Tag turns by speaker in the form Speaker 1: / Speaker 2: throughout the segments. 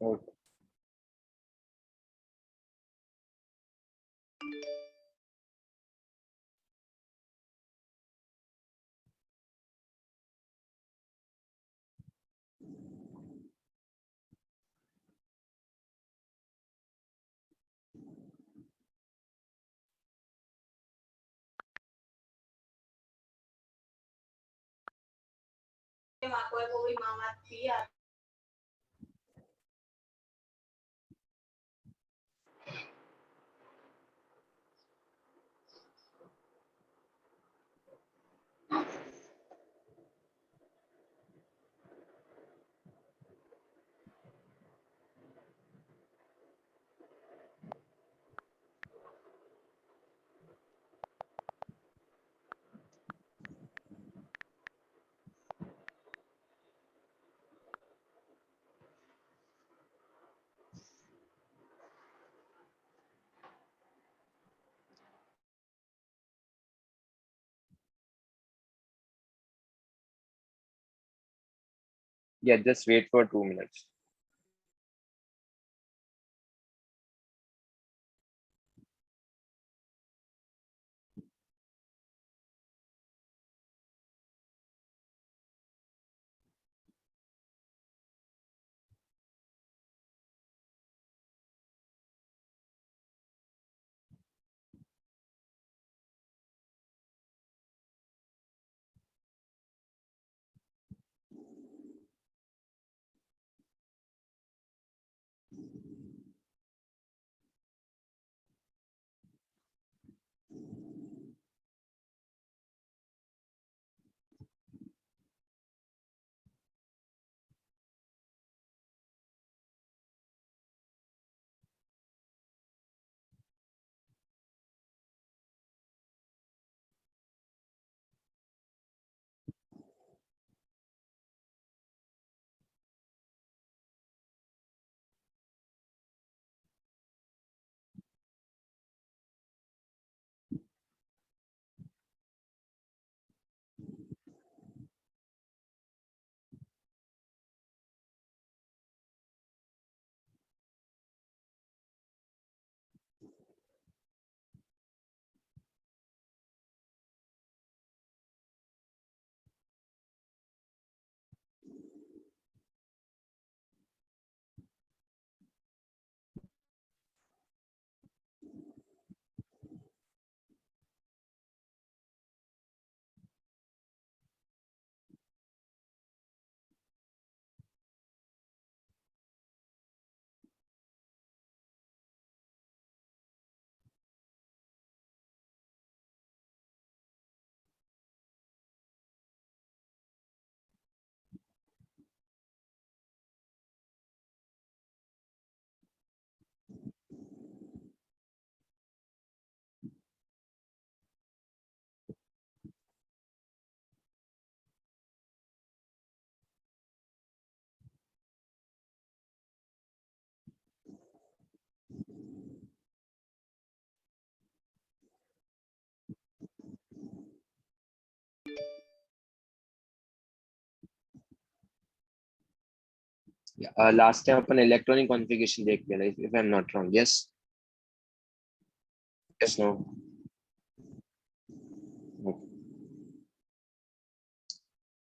Speaker 1: Okay. Yeah, just wait for 2 minutes. Last time अपन electronic configuration देख लिया, if I am not wrong. Yes. Yes. No.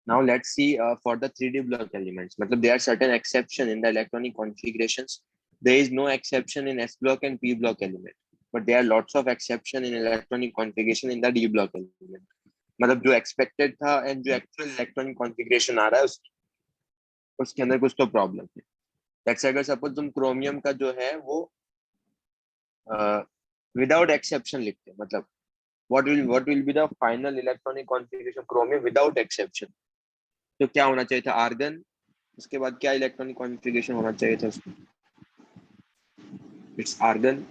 Speaker 1: Now let's see for the 3D block elements. मतलब there are certain exception in the electronic configurations. There is no exception in S block and P block element, but there are lots of exception in electronic configuration in the D block element. मतलब जो expected था and जो actual electronic configuration आ रहा है उसके अंदर कुछ तो प्रॉब्लम है. जैसे अगर सपोज तुम क्रोमियम का जो है वो विदाउट एक्सेप्शन लिखते हैं, मतलब what will be the final electronic configuration chromium without exception, तो क्या होना चाहिए था? आर्गन. उसके बाद क्या इलेक्ट्रॉनिक कॉन्फ़िगरेशन होना चाहिए था उसमें? It's argon.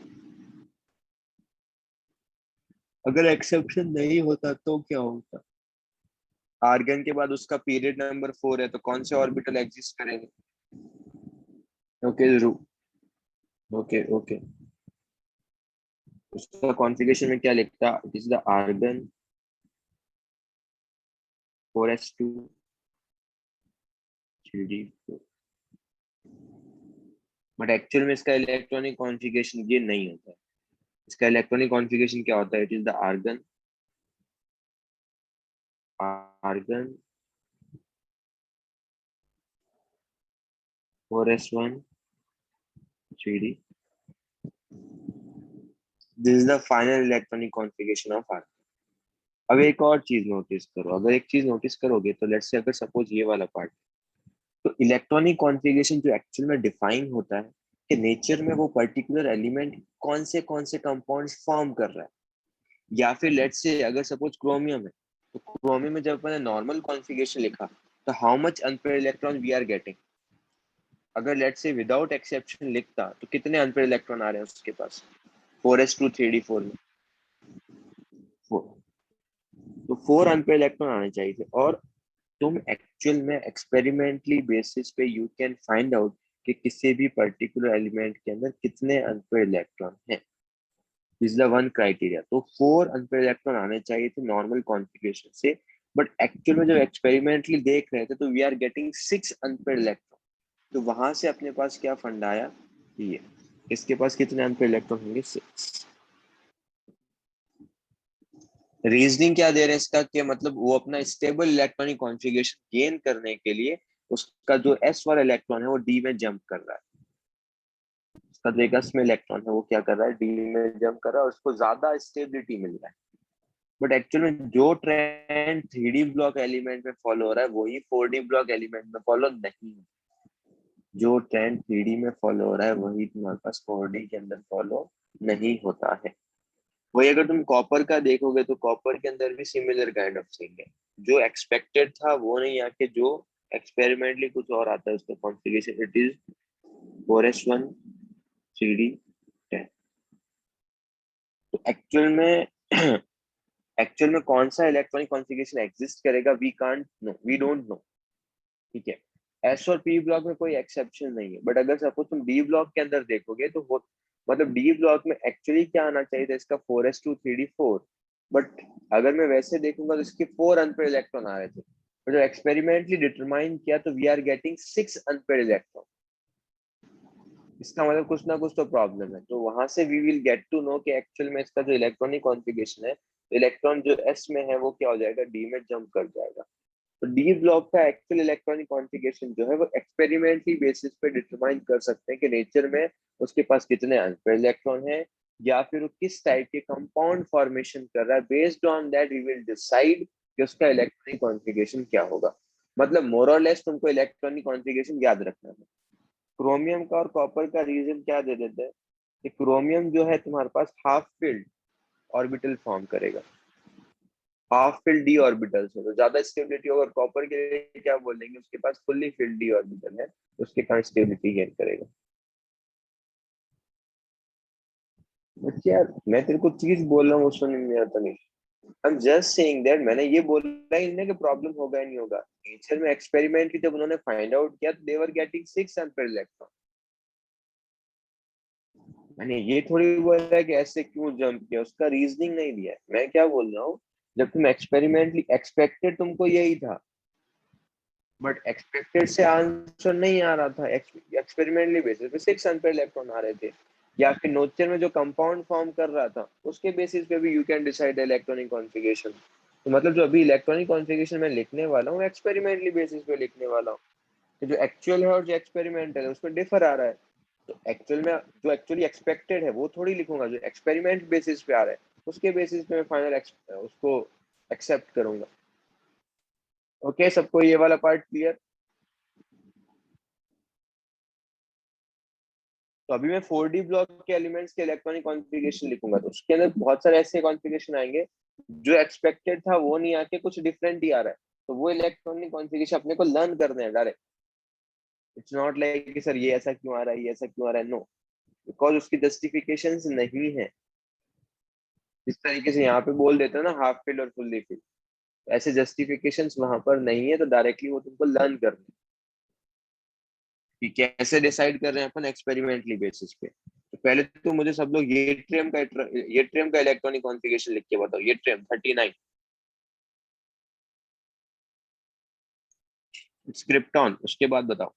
Speaker 1: अगर एक्सेप्शन नहीं होता तो क्या होता? आर्गन के बाद उसका पीरियड नंबर 4 है, तो कौन से ऑर्बिटल एग्जिस्ट करेंगे? ओके. ओके. ओके. उसका कॉन्फ़िगरेशन में क्या लिखता? It is the argon 4s2 3d4. But actual में इसका इलेक्ट्रॉनिक कॉन्फ़िगरेशन ये नहीं होता है। इसका इलेक्ट्रॉनिक कॉन्फ़िगरेशन क्या होता है? It is the argon, argon 4s1 3d। This is the final electronic configuration of argon. अब एक और चीज नोटिस करो, अगर एक चीज नोटिस करोगे तो लेट्स से अगर सपोज ये वाला पार्ट, तो इलेक्ट्रॉनिक कॉन्फ़िगरेशन जो एक्चुअल में डिफाइन होता है कि नेचर में वो पर्टिकुलर एलिमेंट कौन से कंपाउंड्स फॉर्म कर रहा है। या फिर लेट्स से अगर सपोज क्रोमियम है, तो क्रोमियम में जब मैंने नॉर्मल कॉन्फ़िगरेशन लिखा तो how much unpaired electron we are getting. अगर लेट्स से विदाउट एक्सेप्शन लिखता तो कितने अनपेयर इलेक्ट्रॉन आ रहे हैं उसके पास 4s2 3d4 में? 4। तो 4 अनपेयर इलेक्ट्रॉन आने चाहिए थे। और तुम एक्चुअल में एक्सपेरिमेंटली बेसिस पे यू कैन फाइंड आउट कि किसी भी पर्टिकुलर एलिमेंट के अंदर कितने अनपेयर इलेक्ट्रॉन हैं। Is the one criteria. तो 4 अनपेयर इलेक्ट्रॉन आने चाहिए थे नॉर्मल कॉन्फ़िगरेशन से, बट एक्चुअल में जब एक्सपेरिमेंटली देख रहे थे तो we are getting 6 unpaired electron. तो वहां से अपने पास क्या फंड आया, ये इसके पास कितने अनपेयर इलेक्ट्रॉन होंगे? 6। रीजनिंग क्या दे रहे हैं इसका, कि मतलब वो अपना स्टेबल इलेक्ट्रॉनिक कॉन्फ़िगरेशन गेन करने के लिए उसका जो एस वाला इलेक्ट्रॉन है वो डी में जंप कर रहा है। उसका जो एक एस में इलेक्ट्रॉन है वो क्या कर रहा है, डी में जंप कर रहा है और उसको ज्यादा स्टेबिलिटी मिल रहा है। बट एक्चुअल में जो ट्रेंड 3D ब्लॉक एलिमेंट में फॉलो हो रहा है वही 4D ब्लॉक एलिमेंट में फॉलो नहीं है। जो ट्रेंड 3D में फॉलो हो रहा है वही तुम्हारे पास 4D के अंदर फॉलो नहीं होता है। वही अगर तुम कॉपर का देखोगे तो कॉपर के अंदर भी सिमिलर काइंड ऑफ थिंग है। जो एक्सपेक्टेड था वो नहीं आके जो एक्सपेरिमेंटली कुछ और आता है उसका configuration it is 4s1 3d10। तो एक्चुअल में कौन सा इलेक्ट्रॉनिक कॉन्फ़िगरेशन एग्जिस्ट करेगा, we can't know, we don't know. ठीक है, एस और पी ब्लॉक में कोई एक्सेप्शन नहीं है। बट अगर सपोज तुम डी ब्लॉक के अंदर देखोगे तो वो मतलब डी ब्लॉक में एक्चुअली क्या आना चाहिए था, इसका 4s2 3d4। बट अगर मैं वैसे देखूंगा तो इसके 4 अनपेयर इलेक्ट्रॉन आ रहे थे। तो जो एक्सपेरिमेंटली डिटरमाइन किया तो we are getting 6 unpaired electron. इसका मतलब कुछ ना कुछ तो प्रॉब्लम है। तो वहां से we will get to know कि एक्चुअल में इसका जो इलेक्ट्रॉनिक कॉन्फ़िगरेशन है, इलेक्ट्रॉन जो एस में है वो क्या हो जाएगा, डी में जंप कर जाएगा। तो डी ब्लॉक का एक्चुअल इलेक्ट्रॉनिक कॉन्फ़िगरेशन जो है वो एक्सपेरिमेंटली बेसिस पे डिटरमाइन कर सकते हैं कि नेचर में उसके पास कितने अनपेयर इलेक्ट्रॉन है या फिर वो किस टाइप के कंपाउंड फॉर्मेशन कर रहा है। Based on that we will decide कि उसका इलेक्ट्रॉनिक कॉन्फ़िगरेशन क्या होगा। मतलब मोर और लेस तुमको इलेक्ट्रॉनिक कॉन्फ़िगरेशन याद रखना है। क्रोमियम का और कॉपर का रीजन क्या दे देते हैं कि क्रोमियम जो है तुम्हारे पास हाफ फिल्ड ऑर्बिटल फॉर्म करेगा। हाफ फिल्ड डी ऑर्बिटल से तो ज्यादा स्टेबिलिटी होगा। कॉपर के लिए क्या बोलेंगे, उसके पास फुल्ली फिल्ड डी ऑर्बिटल है, उसके कारण स्टेबिलिटी गेन करेगा। बट यार मैं तेरे को चीज बोल रहा हूँ वो सुन नहीं आता नहीं। I am just saying that, मैंने ये बोला ही नहीं कि प्रॉब्लम होगा ही नहीं होगा। नेचर में एक्सपेरिमेंट जब उन्होंने फाइंड आउट किया तो दे वर गेटिंग 6 एम्पीयर इलेक्ट्रॉन। मैंने ये थोड़ी बोला है कि ऐसे क्यों जंप किया, उसका रीजनिंग नहीं दिया है। मैं क्या बोल रहा हूँ, जब तुम एक्सपेरिमेंटली एक्सपेक्टेड तुमको यही था बट एक्सपेक्टेड से आंसर नहीं आ रहा था, एक्सपेरिमेंटली बेसिस पे 6 अनपेयर इलेक्ट्रॉन आ रहे थे। या फिर नेचर में जो कंपाउंड फॉर्म कर रहा था उसके बेसिस पे भी you can decide electronic configuration. तो मतलब जो अभी इलेक्ट्रॉनिक कॉन्फ़िगरेशन मैं लिखने वाला हूँ एक्सपेरिमेंटली बेसिस पे लिखने वाला हूँ। तो जो एक्चुअल है और जो एक्सपेरिमेंटल है उसमें डिफर आ रहा है। तो एक्चुअल में जो एक्चुअली एक्सपेक्टेड है वो थोड़ी लिखूंगा, जो एक्सपेरिमेंट बेसिस पे आ रहा है उसके बेसिस पे मैं फाइनल उसको एक्सेप्ट करूंगा। ओके, सबको ये वाला पार्ट क्लियर? तो अभी मैं 4D ब्लॉक के एलिमेंट्स के इलेक्ट्रॉनिक कॉन्फ़िगरेशन लिखूंगा तो उसके अंदर बहुत सारे ऐसे कॉन्फ़िगरेशन आएंगे जो एक्सपेक्टेड था वो नहीं आके कुछ डिफरेंट ही आ रहा है। तो वो इलेक्ट्रॉनिक कॉन्फ़िगरेशन अपने को लर्न करने हैं डायरेक्ट। इट्स नॉट लाइक कि सर ये ऐसा क्यों आ रहा है, ये ऐसा क्यों आ रहा है, नो। बिकॉज उसकी जस्टिफिकेशंस नहीं है। इस तरीके से यहाँ पे बोल देते हैं ना हाफ फिल और फुल्ली फिल, ऐसे जस्टिफिकेशंस वहां पर नहीं है। तो डायरेक्टली वो तुमको लर्न करना है कि कैसे डिसाइड कर रहे हैं अपन एक्सपेरिमेंटली बेसिस पे। तो पहले तो मुझे सब लोग ये ट्रियम का इलेक्ट्रॉनिक कॉन्फ़िगरेशन लिख के बताओ। ये ट्रियम 39 क्रिप्टॉन, उसके बाद बताओ।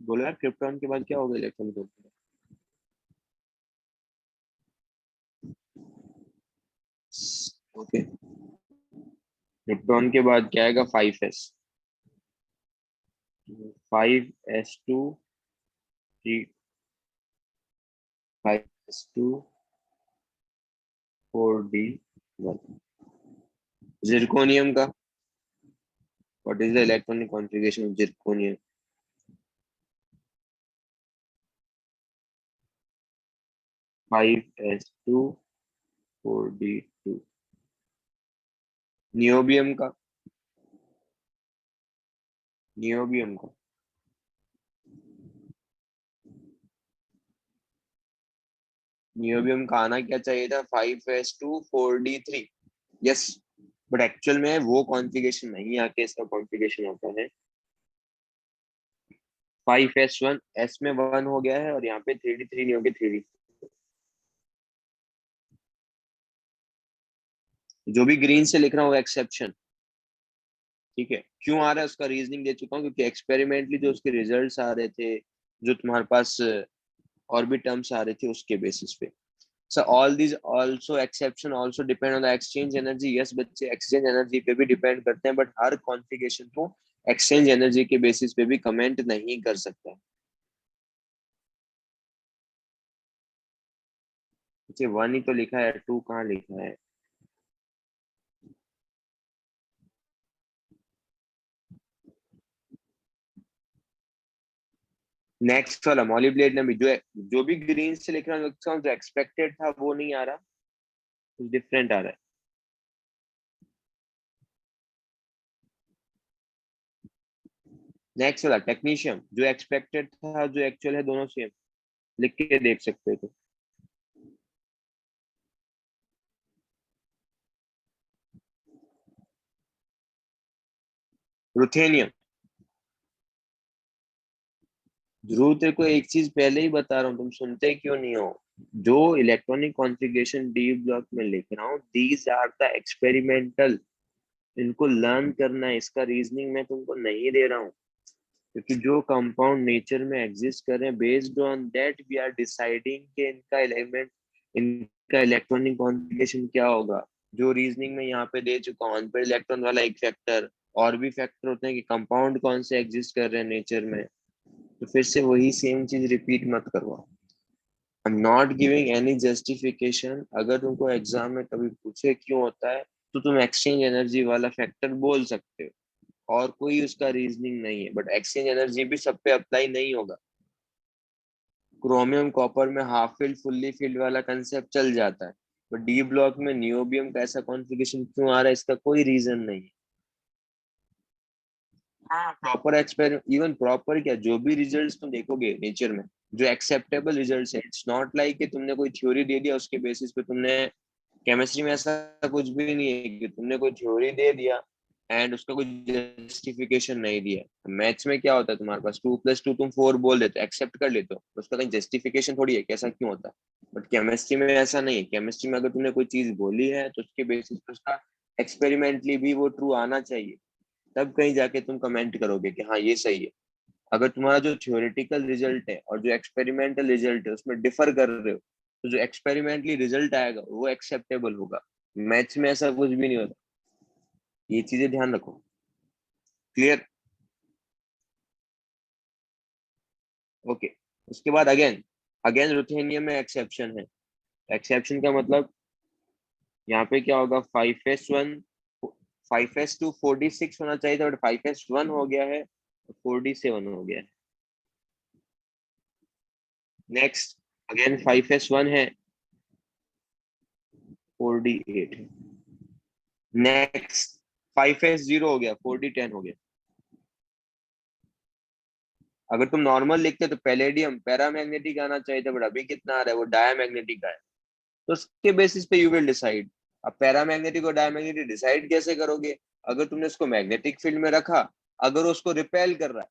Speaker 1: बोलो यार, क्रिप्टॉन के बाद क्या होगा इलेक्ट्रॉन के ऊपर? ओके, क्रिप्टॉन के बाद क्या आएगा? 5s। 5s2 3, 5s2 4d1। Zirconium का, what is the electronic configuration of zirconium? 5s2 4d2। Niobium का, नियोबियम का नियोबियम का आना क्या चाहिए था? 5s2 4d3। Yes, but actual में वो कॉन्फ़िगरेशन नहीं आके इसका कॉन्फ़िगरेशन होता है 5s1। एस में 1 हो गया है और यहाँ पे 3d3 नहीं हो गया, 3d। जो भी ग्रीन से लिख रहा हूँ एक्सेप्शन, ठीक है? क्यों आ रहा है उसका रीजनिंग दे चुका हूँ, क्योंकि एक्सपेरिमेंटली जो उसके रिजल्ट्स आ रहे थे, जो तुम्हारे पास और भी टर्म्स आ रहे थे, उसके बेसिस पे। So all these also exception also depend on the exchange energy. Yes बच्चे, exchange energy पे भी डिपेंड करते हैं, बट हर कॉन्फ़िगरेशन को exchange energy के बेसिस पे भी कमेंट नहीं कर सकता। बच्चे 1 ही तो लिखा है, 2 कहाँ लिखा है? नेक्स्ट वाला मॉलिब्डेनम भी, जो भी ग्रीन से लिख रहा हूँ, जो एक्सपेक्टेड था वो नहीं आ रहा, कुछ डिफरेंट आ रहा है। नेक्स्ट वाला टेक्नीशियम, जो एक्सपेक्टेड था जो एक्चुअल है, दोनों सेम। लिख के देख सकते हो तो। रुथेनियम, ध्रुव तेरे को एक चीज पहले ही बता रहा हूँ, तुम सुनते क्यों नहीं हो? जो इलेक्ट्रॉनिक कॉन्फ़िगरेशन डी ब्लॉक में लिख रहा हूँ, दीज आर द एक्सपेरिमेंटल। इनको लर्न करना है, इसका रीजनिंग मैं तुमको नहीं दे रहा हूँ। क्योंकि जो कंपाउंड नेचर में एग्जिस्ट कर रहे हैं, based on that we are deciding कि इनका एलिमेंट, इनका इलेक्ट्रॉनिक कॉन्फ़िगरेशन क्या होगा। जो रीजनिंग में यहाँ पे दे चुका हूँ, पर इलेक्ट्रॉन वाला एक फैक्टर, और भी फैक्टर होते हैं कि कंपाउंड कौन से एग्जिस्ट कर रहे हैं नेचर में। तो फिर से वही सेम चीज रिपीट मत करवाओ। आई am not giving any justification. अगर तुमको एग्जाम में कभी पूछे क्यों होता है, तो तुम एक्सचेंज एनर्जी वाला फैक्टर बोल सकते हो, और कोई उसका रीजनिंग नहीं है। बट एक्सचेंज एनर्जी भी सब पे अप्लाई नहीं होगा। क्रोमियम कॉपर में हाफ फिल्ड फुल्ली फिल्ड वाला कंसेप्ट चल जाता है, बट डी ब्लॉक में नियोबियम का ऐसा कॉन्फ़िगरेशन क्यों आ रहा है, इसका कोई रीजन नहीं है। हाँ, प्रॉपर एक्सपेरिमेंट, इवन प्रॉपर क्या, जो भी रिजल्ट्स तुम देखोगे नेचर में, जो एक्सेप्टेबल रिजल्ट्स है, इट्स नॉट लाइक कि तुमने कोई थ्योरी दे दिया उसके बेसिस पे तुमने। केमिस्ट्री में ऐसा कुछ भी नहीं है कि तुमने कोई थ्योरी दे दिया एंड उसका कोई जस्टिफिकेशन नहीं दिया। मैथ्स में क्या होता है, तुम्हारे पास 2+2 तुम 4 बोल देते हो, एक्सेप्ट कर लेते हो, उसका कहीं जस्टिफिकेशन थोड़ी है कैसा क्यों होता है। बट केमिस्ट्री में ऐसा नहीं है। केमिस्ट्री में अगर तुमने कोई चीज बोली है तो उसके बेसिस पे उसका एक्सपेरिमेंटली भी वो ट्रू आना चाहिए, तब कहीं जाके तुम कमेंट करोगे कि हाँ ये सही है। अगर तुम्हारा जो थ्योरेटिकल रिजल्ट है और जो एक्सपेरिमेंटल रिजल्ट है उसमें डिफर कर रहे हो, तो जो एक्सपेरिमेंटली रिजल्ट आएगा वो एक्सेप्टेबल होगा। मैथ्स में ऐसा कुछ भी नहीं होता, ये चीजें ध्यान रखो। क्लियर? ओके। उसके बाद अगेन, अगेन रुथेनियम में एक्सेप्शन है। एक्सेप्शन का मतलब यहाँ पे क्या होगा? 5s2 होना चाहिए था, बट 5s1 हो गया है, 4d7 हो गया है। नेक्स्ट, अगेन 5s1 है, 4d8 है। नेक्स्ट, 5s0 हो गया, 4d10 हो गया। अगर तुम नॉर्मल लिखते तो पैलेडियम पैरामैग्नेटिक आना चाहिए था, बट अभी कितना आ रहा है? वो डायमैग्नेटिक है। तो उसके बेसिस पे यू विल डिसाइड। अब पैरामैग्नेटिक और डायमैग्नेटिक डिसाइड कैसे करोगे? अगर तुमने उसको मैग्नेटिक फील्ड में रखा, अगर उसको रिपेल कर रहा है,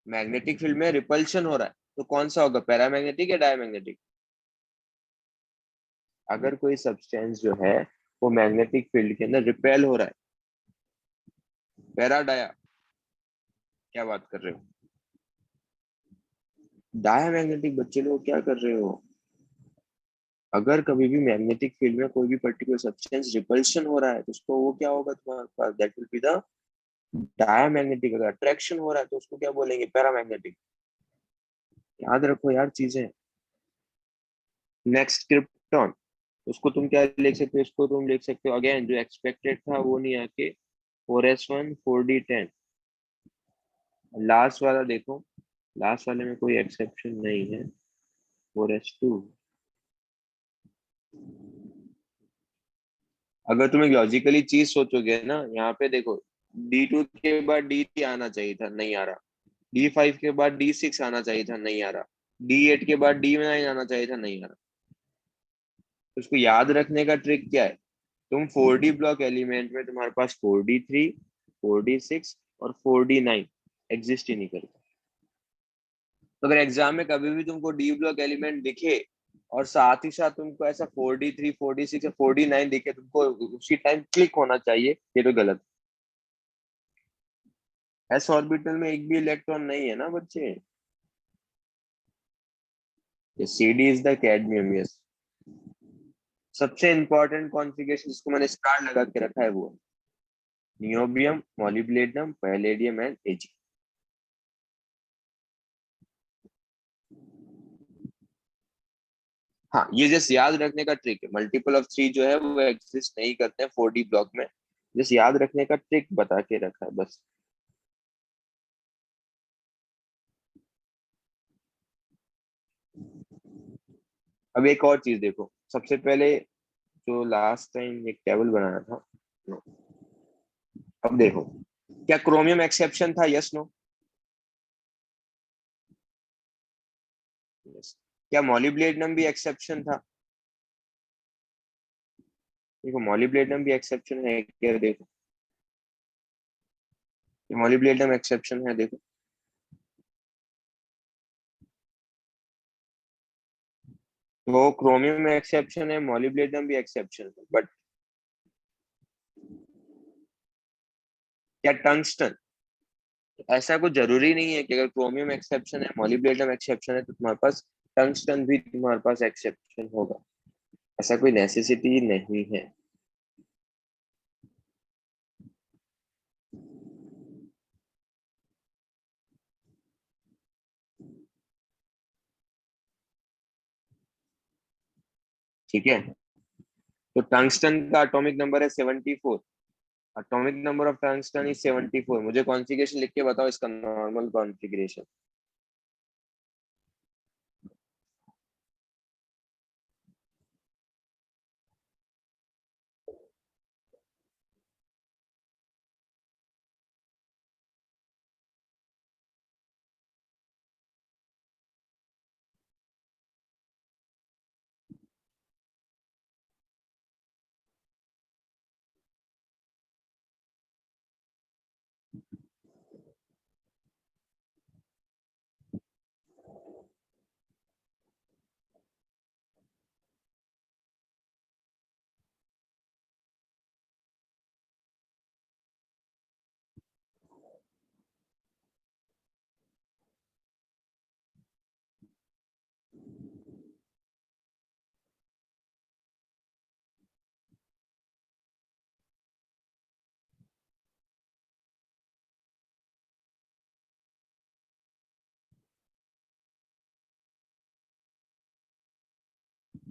Speaker 1: मैग्नेटिक फील्ड में रिपल्शन हो रहा है, तो कौन सा होगा, पैरामैग्नेटिक या डायमैग्नेटिक? अगर कोई सब्सटेंस जो है वो मैग्नेटिक फील्ड के अंदर रिपेल हो रहा है, पैरा डाया, क्या बात कर रहे हो? डायमैग्नेटिक बच्चे लोग क्या कर रहे हो? अगर कभी भी मैग्नेटिक फील्ड में कोई भी पर्टिकुलर सब्सटेंस रिपल्शन हो रहा है तो उसको वो क्या होगा तुम्हारे पास? That will be the diamagnetic. अगर अट्रैक्शन हो रहा है तो उसको क्या बोलेंगे? पैरामैग्नेटिक। याद रखो यार चीजें। नेक्स्ट क्रिप्टॉन, उसको तुम क्या लिख सकते हो? इसको तुम लिख सकते हो अगेन, जो एक्सपेक्टेड था वो नहीं आके 4s1 4d10। लास्ट वाला देखो, लास्ट वाले में कोई एक्सेप्शन नहीं है, 4s2। अगर तुम एक लॉजिकली चीज सोचोगे ना, यहाँ पे देखो, D2 के बाद D3 आना चाहिए था, नहीं आ रहा। D5 के बाद D6 आना चाहिए था, नहीं आ रहा। D8 के बाद D9 आना चाहिए था, नहीं आ रहा। तो उसको याद रखने का ट्रिक क्या है? तुम 4D ब्लॉक एलिमेंट में तुम्हारे पास 4D3, 4D6 और 4D9 एग्जिस्ट ही नहीं करता। तो अगर एग्जाम में कभी भी तुमको डी ब्लॉक एलिमेंट दिखे और साथ ही साथ तुमको ऐसा 4D3, 4D6 या 4D9 दिखे, तुमको उसी टाइम क्लिक होना चाहिए, ये तो गलत। एस ऑर्बिटल में एक भी इलेक्ट्रॉन नहीं है ना बच्चे। C D is the cadmium, yes. सबसे इंपॉर्टेंट कॉन्फ़िगरेशन जिसको मैंने स्टार लगा के रखा है वो niobium, molybdenum, palladium and A G. हाँ, ये जस्ट याद रखने का ट्रिक है। मल्टीपल ऑफ थ्री जो है वो एग्जिस्ट नहीं करते हैं 4D ब्लॉक में। जस्ट याद रखने का ट्रिक बता के रखा है बस। अब एक और चीज देखो, सबसे पहले जो लास्ट टाइम एक टेबल बनाया था, अब देखो, क्या क्रोमियम एक्सेप्शन था? Yes no? यस। क्या मॉलिब्डेनम भी एक्सेप्शन था? देखो, मॉलिब्डेनम भी एक्सेप्शन है क्या? देखो, मॉलिब्डेनम एक्सेप्शन है, देखो। वो क्रोमियम में एक्सेप्शन है, मॉलिब्डेनम भी एक्सेप्शन है, बट क्या टंगस्टन? ऐसा कुछ जरूरी नहीं है कि अगर क्रोमियम एक्सेप्शन है, मॉलिब्डेनम एक्सेप्शन है, तो तुम्हारे पास टंगस्टन भी तुम्हारे पास एक्सेप्शन होगा। ऐसा कोई नेसेसिटी नहीं है। ठीक है, तो टंगस्टन का एटॉमिक नंबर है 74। Atomic number of tungsten is 74। मुझे कॉन्फ़िगरेशन लिख के बताओ इसका, नॉर्मल कॉन्फ़िगरेशन।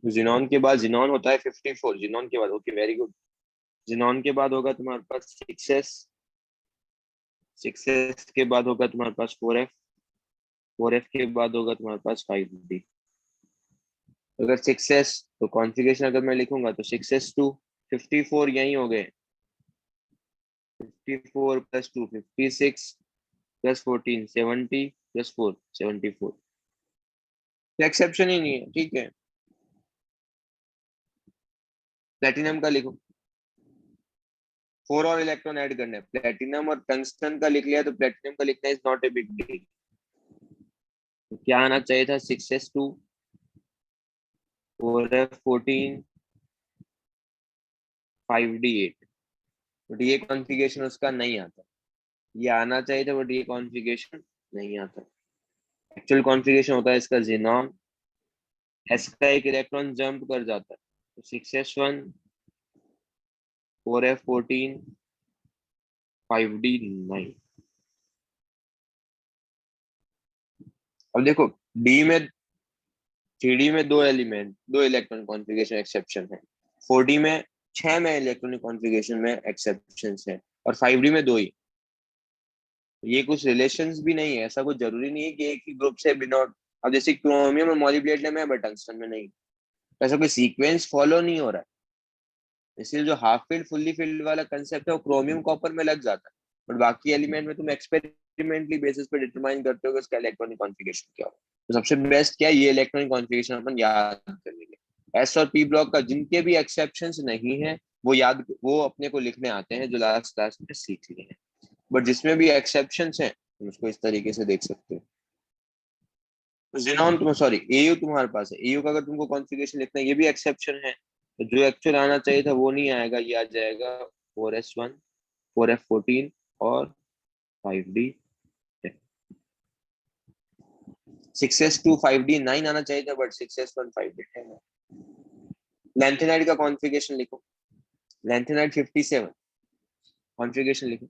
Speaker 1: जिनॉन के बाद जिनॉन होता है 54। जिनॉन के बाद, ओके वेरी गुड। जिनॉन के बाद होगा तुम्हारे पास 6s। 6s के बाद होगा तुम्हारे पास 4f। 4f के बाद होगा तुम्हारे पास 5d। अगर 6s, तो कॉन्फ़िगरेशन अगर मैं लिखूंगा तो 6s2 54 यही हो गए। 54 प्लस 2 56 प्लस 14 70 प्लस 4 74। एक्सेप्शन ही नहीं है, ठीक है। प्लेटिनम का लिखो, 4 और इलेक्ट्रॉन ऐड करने हैं। प्लेटिनम और टंगस्टन का लिख लिया तो प्लेटिनम का लिखना is not a big deal. तो क्या आना चाहिए था? 6s2 4f14 5d8। बट ये कॉन्फ़िगरेशन उसका नहीं आता। ये आना चाहिए था बट ये कॉन्फ़िगरेशन नहीं आता। एक्चुअल कॉन्फ़िगरेशन होता है इसका xenon, s का एक इलेक्ट्रॉन जंप कर जाता है, तो 6s1 4f14 5d9। अब देखो डी में, 3D में दो इलेक्ट्रॉन कॉन्फ़िगरेशन एक्सेप्शन है, 4D में 6 में इलेक्ट्रॉनिक कॉन्फ़िगरेशन में एक्सेप्शन है, और 5D में 2 ही। ये कुछ रिलेशंस भी नहीं है, ऐसा कुछ जरूरी नहीं है कि एक ही ग्रुप से बिना। अब जैसे क्रोमियम और मॉलिब्डेनम है बट टंगस्टन में नहीं, ऐसा कोई सीक्वेंस फॉलो नहीं हो रहा है। इसलिए जो हाफ फील्ड फुल्ली फील्ड वाला कंसेप्ट है वो क्रोमियम कॉपर में लग जाता है, बट बाकी एलिमेंट में तुम एक्सपेरिमेंटली बेसिस पे डिटरमाइन करते हो कि उसका इलेक्ट्रॉनिक कॉन्फ़िगरेशन क्या हो। तो सबसे बेस्ट क्या है, ये इलेक्ट्रॉनिक कॉन्फ़िगरेशन अपन याद कर लेंगे। एस और पी ब्लॉक का जिनके भी एक्सेप्शंस नहीं है वो अपने को लिखने आते हैं, जो लास्ट क्लास में सीख लिए हैं। बट जिसमें भी एक्सेप्शंस हैं तुम उसको इस तरीके से देख सकते हो। तो जिनॉन तुम सॉरी एयू तुम्हारे पास है, एयू का अगर तुमको कॉन्फ़िगरेशन लिखना है, ये भी एक्सेप्शन है, तो जो एक्चुअल आना चाहिए था वो नहीं आएगा, ये आ जाएगा 4s1 4f14 और 5d। 6s2 5d9 आना चाहिए था, बट 6s1 5d10 है। लैंथेनाइड का कॉन्फ़िगरेशन लिखो, लैंथेनाइड 57 कॉन्फ़िगरेशन लिखो।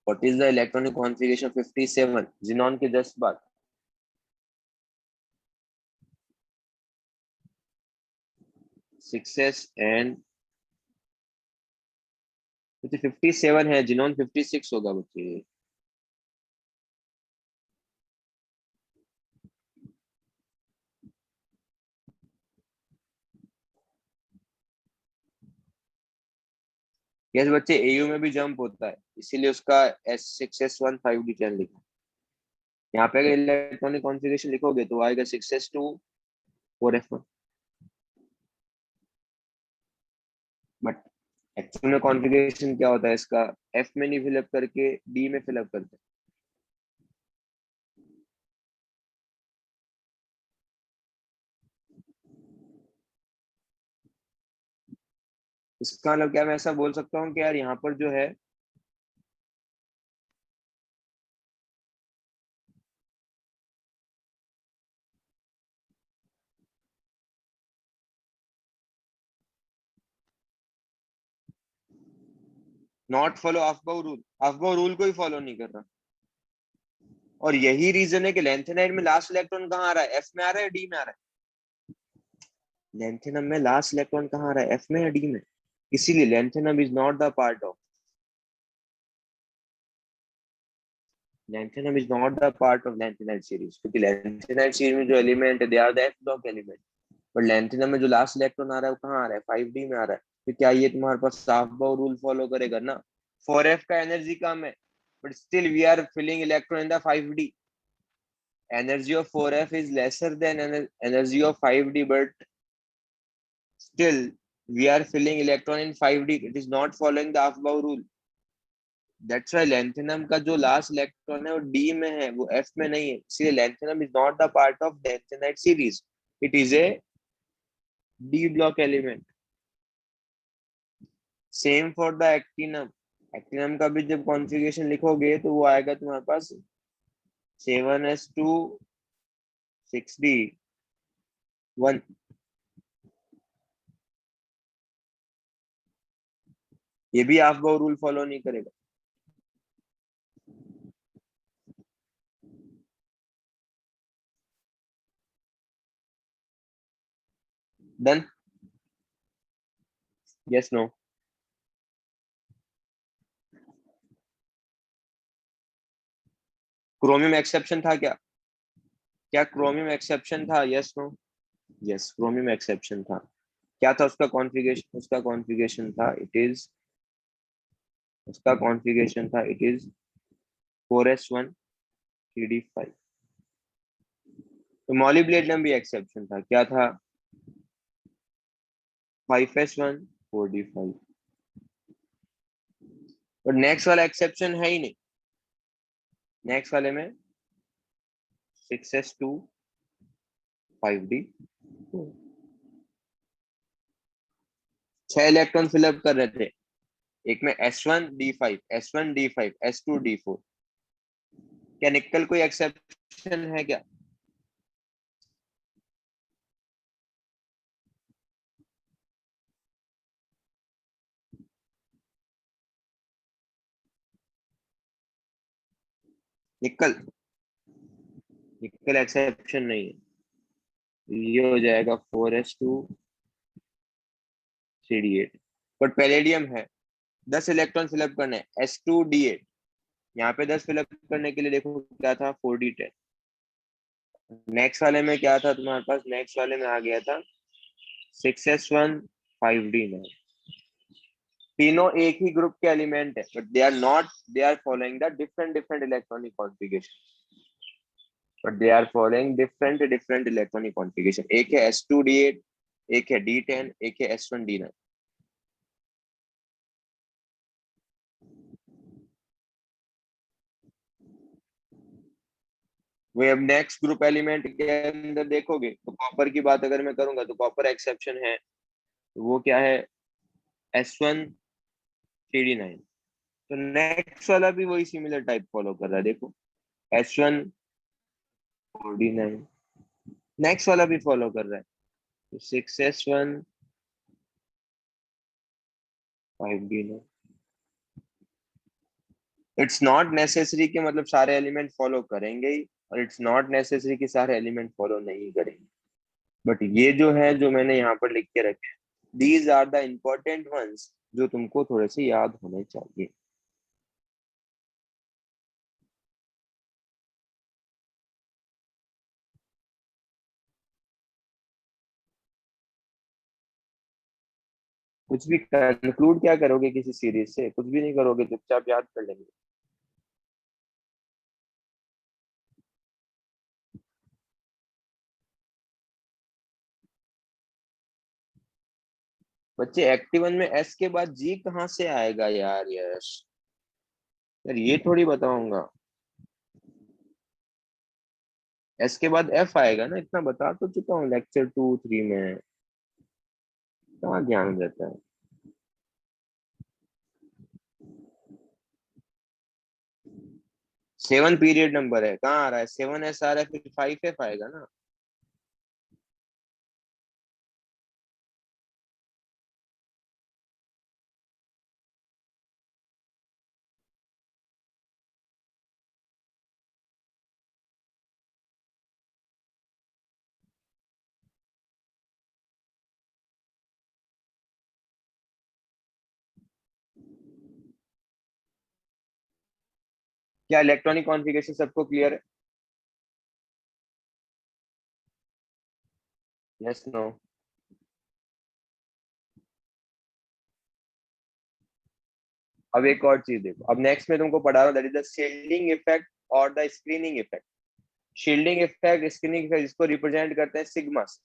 Speaker 1: What is the electronic configuration 57 xenon के जस्ट बाद? 6s एंड 57 है, जिनॉन 56 होगा बच्चे। यस बच्चे, एयू में भी जंप होता है, इसीलिए उसका S6s1 5d10 लिखा। यहाँ पे अगर इलेक्ट्रॉनिक कॉन्फ़िगरेशन लिखोगे तो आएगा 6s2 4f1, बट एक्चुअल में कॉन्फ़िगरेशन क्या होता है इसका, एफ में नहीं फिलअप करके डी में फिलअप करते हैं। इसका मतलब क्या, मैं ऐसा बोल सकता हूँ कि यार यहाँ पर जो है not follow Aufbau rule, Aufbau rule को ही फॉलो नहीं कर रहा। और यही रीजन है कि लेंथेनाइड में लास्ट इलेक्ट्रॉन कहाँ आ रहा है, एफ में आ रहा है, डी में आ रहा है? लेंथेनम में लास्ट इलेक्ट्रॉन कहाँ आ रहा है, एफ में या डी में? इसीलिए lanthanum is not the part of, lanthanum is not the part of lanthanide series, क्योंकि lanthanide series में जो एलिमेंट है they are the F block element. पर lanthanum में जो लास्ट इलेक्ट्रॉन आ रहा है वो कहाँ आ रहा है, 5d में आ रहा है। तो क्या ये तुम्हारे पास साफ-बाव रूल फॉलो करेगा ना? 4f का एनर्जी कम है, but still we are filling electron in the 5d. Energy of 4f is lesser than energy of 5d, but still we are filling electron in 5d. It is not following the Aufbau rule. That's why lanthanum का जो last electron है वो D में है, वो F में नहीं है, इसलिए lanthanum is not the part of lanthanide series, it is a D block element. Same for the actinium, actinium का भी जब कॉन्फ़िगरेशन लिखोगे तो वो आएगा तुम्हारे पास 7s2 6d1। ये भी आफ्बाउ रूल फॉलो नहीं करेगा। Done, yes no? Chromium exception था क्या? क्या क्रोमियम एक्सेप्शन था, yes no? Yes, chromium exception था। क्या था उसका कॉन्फ़िगरेशन? उसका कॉन्फ़िगरेशन था इट इज, उसका कॉन्फ़िगरेशन था इट इज 4s1 3d5। तो मॉलिब्डेनम भी एक्सेप्शन था, क्या था? 5s1 4d5। और नेक्स्ट वाला एक्सेप्शन है ही नहीं, नेक्स्ट वाले में 6s2 5d, 6 इलेक्ट्रॉन फिलअप कर रहे थे, एक में S1 D5, S1 D5, S2 D4। क्या निकल कोई एक्सेप्शन है क्या? निकल, निकल एक्सेप्शन नहीं है। ये हो जाएगा 4s2 3d8। बट पैलेडियम है, 10 इलेक्ट्रॉन फिलअप करने हैं, S2D8। यहाँ पे 10 फिलअप करने के लिए देखो क्या था, 4d10। नेक्स्ट वाले में क्या था तुम्हारे पास? नेक्स्ट वाले में आ गया था 6s1 5d9। तीनों एक ही ग्रुप के एलिमेंट है, but they are not, they are following the different different electronic configuration. But they are following different different electronic configuration. एक है S2D8, एक है D10, एक है S1D9। वे अब नेक्स्ट ग्रुप एलिमेंट के अंदर देखोगे तो कॉपर की बात अगर मैं करूंगा तो कॉपर एक्सेप्शन है, तो वो क्या है, S1 3d9। तो नेक्स्ट वाला भी वही सिमिलर टाइप फॉलो कर रहा है, देखो S1 4d9। नेक्स्ट वाला भी फॉलो कर रहा है, तो 6s1 5d9। It's not necessary कि मतलब सारे एलिमेंट फॉलो करेंगे ही, और इट्स नॉट नेसेसरी कि सारे एलिमेंट फॉलो नहीं करेंगे। बट ये जो है, जो मैंने यहाँ पर लिख के रखे, these are the important ones, जो तुमको थोड़े से याद होने चाहिए। कुछ भी कंक्लूड क्या करोगे किसी सीरीज से? कुछ भी नहीं करोगे, चुपचाप याद कर लेंगे। बच्चे एक्टिव वन में एस के बाद जी कहाँ से आएगा यार? यस यार, ये थोड़ी बताऊंगा। एस के बाद एफ आएगा ना, इतना बता तो चुका हूँ लेक्चर 2 3 में। कहाँ ध्यान रहता है? 7 पीरियड नंबर है, कहाँ आ रहा है? 7s आ रहा है, फिर 5f आएगा ना। क्या इलेक्ट्रॉनिक कॉन्फ़िगरेशन सबको क्लियर है? Yes no? अब एक और चीज देखो, अब नेक्स्ट में तुमको पढ़ा रहा हूँ, that is the shielding effect और the screening effect. Shielding effect, screening effect, इसको रिप्रेजेंट करते हैं सिग्मा से।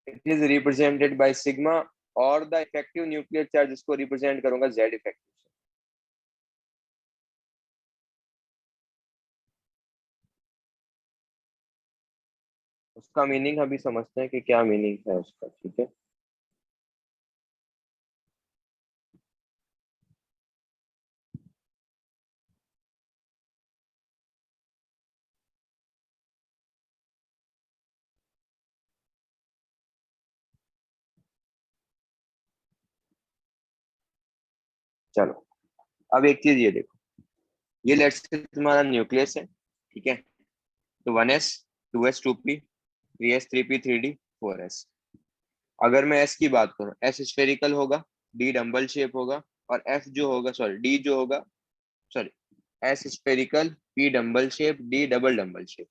Speaker 1: It is represented by sigma. और द इफेक्टिव न्यूक्लियर चार्ज, इसको रिप्रेजेंट करूंगा जेड इफेक्ट। उसका मीनिंग अभी समझते हैं कि क्या मीनिंग है उसका, ठीक है? चलो, अब एक चीज ये देखो, ये लेट्स से तुम्हारा न्यूक्लियस है, ठीक है? तो 1s 2s 2p 3s 3p 3d 4s। अगर मैं एस की बात करूं, एस स्फेरिकल होगा, डी डम्बल शेप होगा, और एफ जो होगा, सॉरी डी जो होगा, sorry, S spherical, P dumbbell shape, D double dumbbell shape.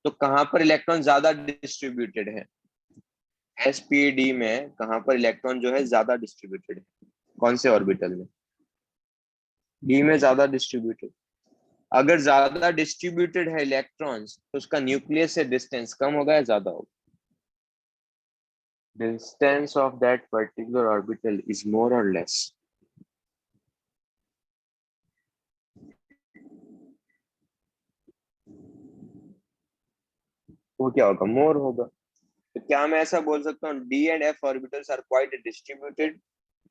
Speaker 1: तो कहां पर इलेक्ट्रॉन ज्यादा डिस्ट्रीब्यूटेड है? एस पी डी में कहां पर इलेक्ट्रॉन जो है ज्यादा डिस्ट्रीब्यूटेड है? कौन से ऑर्बिटल में? डी में ज्यादा डिस्ट्रीब्यूटेड। अगर ज्यादा डिस्ट्रीब्यूटेड है इलेक्ट्रॉन्स, तो उसका न्यूक्लियस से डिस्टेंस कम होगा या ज्यादा होगा? Distance of that particular orbital is more or less. वो क्या होगा? मोर होगा। तो क्या मैं ऐसा बोल सकता हूँ D and F orbitals are quite distributed?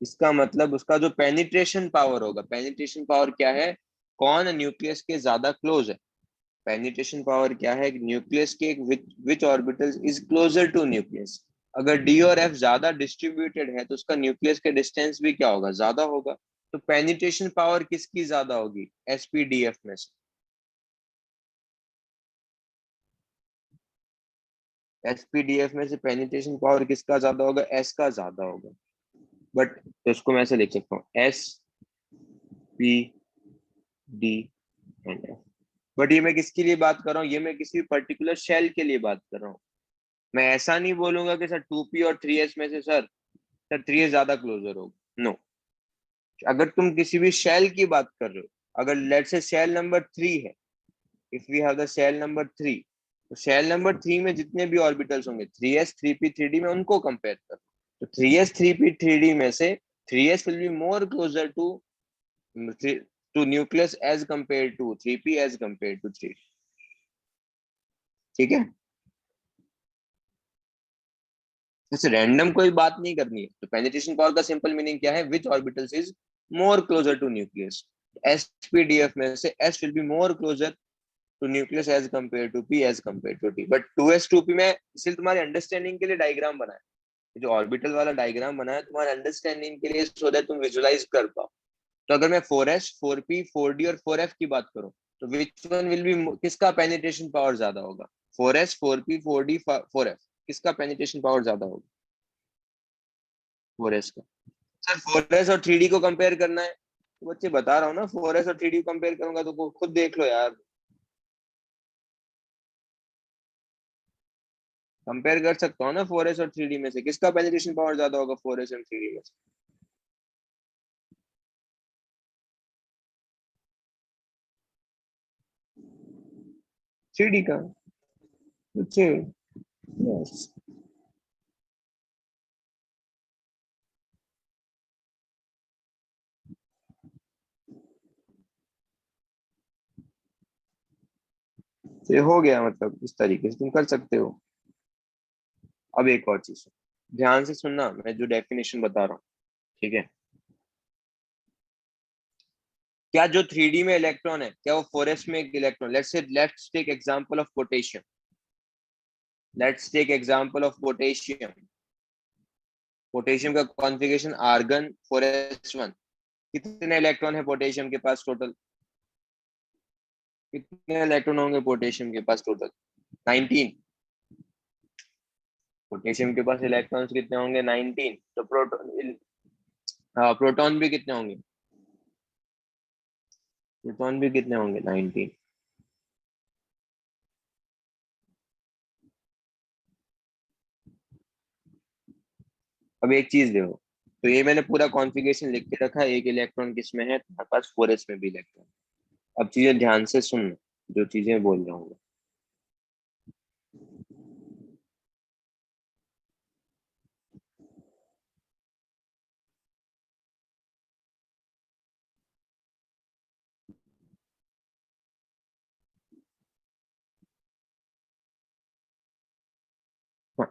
Speaker 1: इसका मतलब उसका जो पेनिट्रेशन पावर होगा, पेनिट्रेशन पावर क्या है, कौन न्यूक्लियस के ज्यादा क्लोज है। पेनिट्रेशन पावर क्या है, न्यूक्लियस के which orbital is closer to nucleus. अगर डी और एफ ज्यादा डिस्ट्रीब्यूटेड है तो उसका न्यूक्लियस के डिस्टेंस भी क्या होगा, ज्यादा होगा। तो पेनिट्रेशन पावर किसकी ज्यादा होगी, एसपीडीएफ में से। एसपीडीएफ में से पेनिट्रेशन पावर किसका ज्यादा होगा, एस का ज्यादा होगा। बट तो इसको मैं ऐसे लिख सकता हूँ, S P D and F. But ये मैं किसके लिए बात कर रहा हूँ, ये मैं किसी पर्टिकुलर शेल के लिए बात कर रहा हूँ। मैं ऐसा नहीं बोलूंगा कि सर 2p और 3s में से सर 3s ज्यादा क्लोजर होगा, नो। अगर तुम किसी भी शेल की बात कर रहे हो, अगर लेट्स से शेल नंबर 3 है, if we have the shell number 3, तो शेल नंबर 3 में जितने भी ऑर्बिटल्स होंगे 3s 3p 3d में, उनको कंपेयर करो। तो 3s 3p 3d में से 3s will be more closer to nucleus as compare to 3p as compare to 3। ठीक है, जैसे रैंडम कोई बात नहीं करनी है। तो पेनिट्रेशन पावर का सिंपल मीनिंग क्या है, which orbitals is more closer to nucleus. SPDF में से S will be more closer to nucleus as compare to P as compare to T. But 2s 2p में सिर्फ तुम्हारे अंडरस्टैंडिंग के लिए डायग्राम बनाया, जो ऑर्बिटल वाला डायग्राम बनाया तुम्हारे अंडरस्टैंडिंग के लिए, सो दैट तुम विजुलाइज कर पाओ। तो अगर मैं 4s 4p 4d और 4f की बात करूं, तो विच वन विल बी, किसका पेनिट्रेशन पावर ज्यादा होगा, 4s 4p 4d 4f, किसका पेनिट्रेशन पावर ज्यादा होगा, 4s का। सर 4s और 3d को कंपेयर करना है, तो बच्चे बता रहा हूँ ना, 4s और 3d को कंपेयर करूंगा तो खुद देख लो यार, कंपेयर कर सकता हूँ ना 4s और 3d में से किसका पेनिट्रेशन पावर ज्यादा होगा, 4s और 3d में से। 3d का, बच्चे, यस। ये हो गया, मतलब इस तरीके से तुम कर सकते हो। अब एक और चीज ध्यान से सुनना, मैं जो डेफिनेशन बता रहा हूँ, ठीक है। क्या जो 3d में इलेक्ट्रॉन है, क्या वो 4s में एक electron, let's take example of potassium, let's take example of potassium. Potassium का कॉन्फ़िगरेशन आर्गन 4s1। कितने इलेक्ट्रॉन है पोटेशियम के पास टोटल, कितने इलेक्ट्रॉन होंगे पोटेशियम के पास टोटल, 19। पोटेशियम के पास इलेक्ट्रॉन्स कितने होंगे, 19। तो प्रोटॉन, हाँ प्रोटॉन भी कितने होंगे, प्रोटॉन भी कितने होंगे, 19। अब एक चीज देखो, तो ये मैंने पूरा कॉन्फ़िगरेशन लिख के रखा है, एक इलेक्ट्रॉन किसमें है तुम्हारे पास, 4s में भी इलेक्ट्रॉन। अब चीजें ध्यान से सुनना, जो चीजें बोल रहा हूँ। हाँ,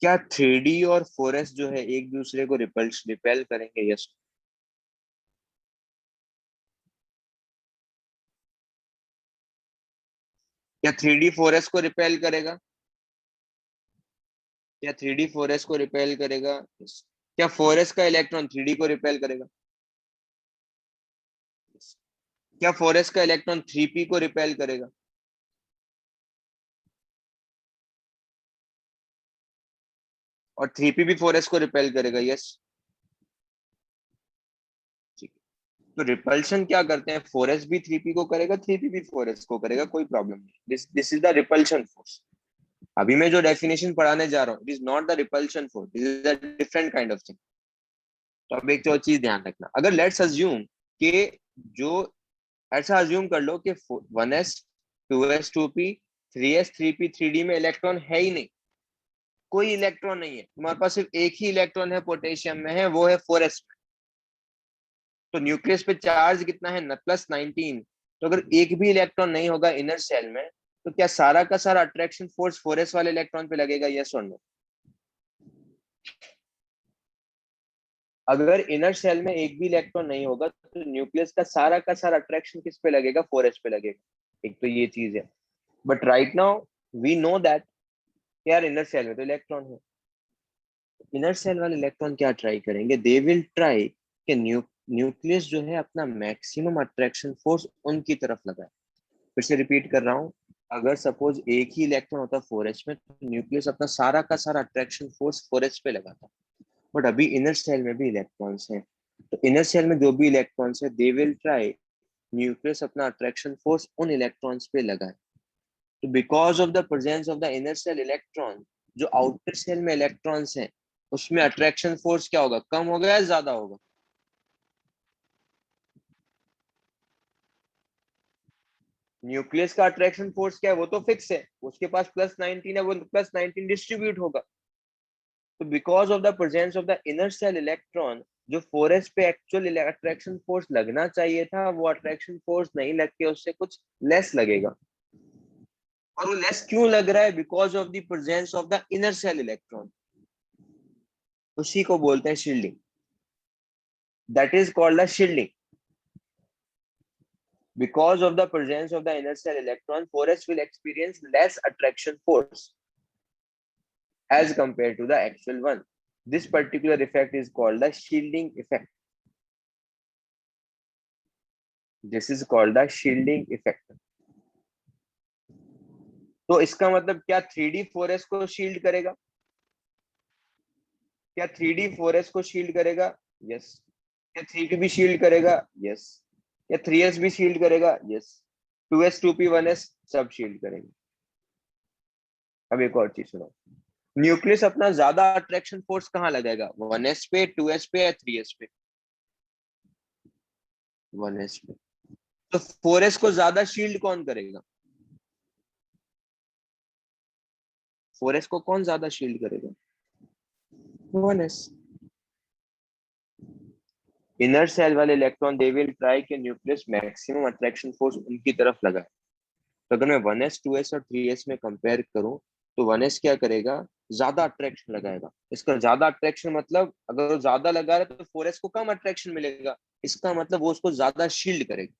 Speaker 1: क्या 3d और 4s जो है एक दूसरे को रिपेल करेंगे, यस। क्या 3d 4s को रिपेल करेगा, क्या 3d 4s को रिपेल करेगा, yes। क्या 4s का इलेक्ट्रॉन 3d को रिपेल करेगा, yes। क्या 4s का इलेक्ट्रॉन 3p को रिपेल करेगा, और 3p भी 4s को रिपेल करेगा, यस। ठीक है, तो रिपल्शन क्या करते हैं, 4s भी 3p को करेगा, 3p भी 4s को करेगा, कोई प्रॉब्लम नहीं, this this is the repulsion force. अभी मैं जो डेफिनेशन पढ़ाने जा रहा हूँ, it is not the repulsion force, this is a different kind of thing. तो अब एक जो चीज ध्यान रखना, अगर लेट्स अज्यूम कि जो, ऐसा अज्यूम कर लो कि 1s 2s 2p 3s 3p 3d में इलेक्ट्रॉन है ही नहीं, कोई इलेक्ट्रॉन नहीं है तुम्हारे पास, सिर्फ एक ही इलेक्ट्रॉन है पोटेशियम में, है वो है 4s में। तो न्यूक्लियस पे चार्ज कितना है, +19। तो अगर एक भी इलेक्ट्रॉन नहीं होगा इनर सेल में, तो क्या सारा का सारा अट्रैक्शन फोर्स 4s वाले इलेक्ट्रॉन पे लगेगा, यस और नो। अगर इनर सेल में एक भी इलेक्ट्रॉन नहीं होगा तो न्यूक्लियस का सारा अट्रैक्शन किस पे लगेगा, 4s पे लगेगा। एक तो ये चीज है। But right now we know that यार इनर सेल में तो इलेक्ट्रॉन है। इनर सेल वाले इलेक्ट्रॉन क्या ट्राई करेंगे, दे विल ट्राई कि न्यूक्लियस जो है अपना मैक्सिमम अट्रैक्शन फोर्स उनकी तरफ लगाए। फिर से रिपीट कर रहा हूँ, अगर सपोज एक ही इलेक्ट्रॉन होता 4s में तो न्यूक्लियस अपना सारा का सारा अट्रैक्शन फोर्स 4s पे लगाता। बट अभी इनर सेल में भी इलेक्ट्रॉन्स हैं, तो इनर सेल में जो भी इलेक्ट्रॉन्स है दे विल ट्राई न्यूक्लियस अपना अट्रैक्शन फोर्स उन इलेक्ट्रॉन्स पे लगाए। तो because of the presence of the inner shell electron, जो आउटर सेल में इलेक्ट्रॉन्स हैं उसमें अट्रैक्शन फोर्स क्या होगा, कम होगा या ज्यादा होगा? न्यूक्लियस का अट्रैक्शन फोर्स क्या है, वो तो फिक्स है, उसके पास +19 है, वो +19 डिस्ट्रीब्यूट होगा। तो because of the presence of the inner shell electron, जो 4s पे एक्चुअल अट्रैक्शन फोर्स लगना चाहिए था वो अट्रैक्शन फोर्स नहीं लग के उससे कुछ लेस लगेगा। और वो लेस क्यों लग रहा है, because of the presence of the inner shell electron. उसी को बोलते हैं shielding, that is called the shielding. Because of the presence of the inner cell electron, 4s will experience less attraction force as compared to the actual one. This particular effect is called the shielding effect. This is called the shielding effect. तो इसका मतलब क्या 3D 4s को shield करेगा? क्या 3D 4s को shield करेगा? Yes. क्या 3p भी शील्ड करेगा? यस। क्या 3s भी शील्ड करेगा? यस। 2s 2p 1s सब शील्ड करेंगे। अब एक और चीज सुनो, न्यूक्लियस अपना ज्यादा अट्रैक्शन फोर्स कहाँ लगाएगा, 1s पे, 2s पे या 3s पे? 1s पे। तो 4s को ज्यादा शील्ड कौन करेगा? 4s को कौन ज्यादा शील्ड करेगा? 1s। इनर सेल वाले इलेक्ट्रॉन दे विल ट्राई कि न्यूक्लियस मैक्सिमम अट्रैक्शन फोर्स उनकी तरफ लगाए। तो अगर मैं 1s 2s और 3s में कंपेयर करूं तो 1s क्या करेगा, ज्यादा अट्रैक्शन लगाएगा। इसका ज्यादा अट्रैक्शन मतलब अगर वो ज्यादा लगा रहा है तो 4s को कम अट्रैक्शन मिलेगा, इसका मतलब वो उसको ज्यादा शील्ड करेगा।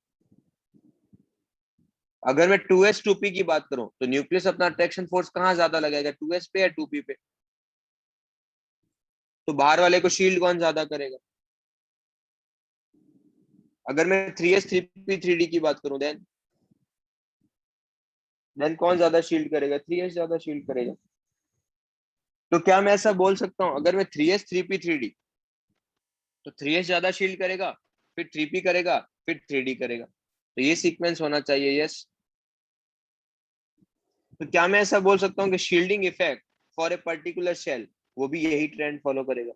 Speaker 1: अगर मैं 2s 2p की बात करूं तो न्यूक्लियस अपना अट्रैक्शन फोर्स कहाँ ज्यादा लगाएगा, 2s पे या 2p पे? तो बाहर वाले को शील्ड कौन ज्यादा करेगा? अगर मैं 3s 3p 3d की बात करूं देन कौन ज्यादा शील्ड करेगा, 3s ज्यादा शील्ड करेगा। तो क्या मैं ऐसा बोल सकता हूँ, अगर मैं 3s 3p 3d तो 3s ज्यादा शील्ड करेगा, फिर 3p करेगा, फिर 3d करेगा, तो ये सीक्वेंस होना चाहिए। यस। तो क्या मैं ऐसा बोल सकता हूँ कि shielding effect for a particular shell वो भी यही ट्रेंड फॉलो करेगा?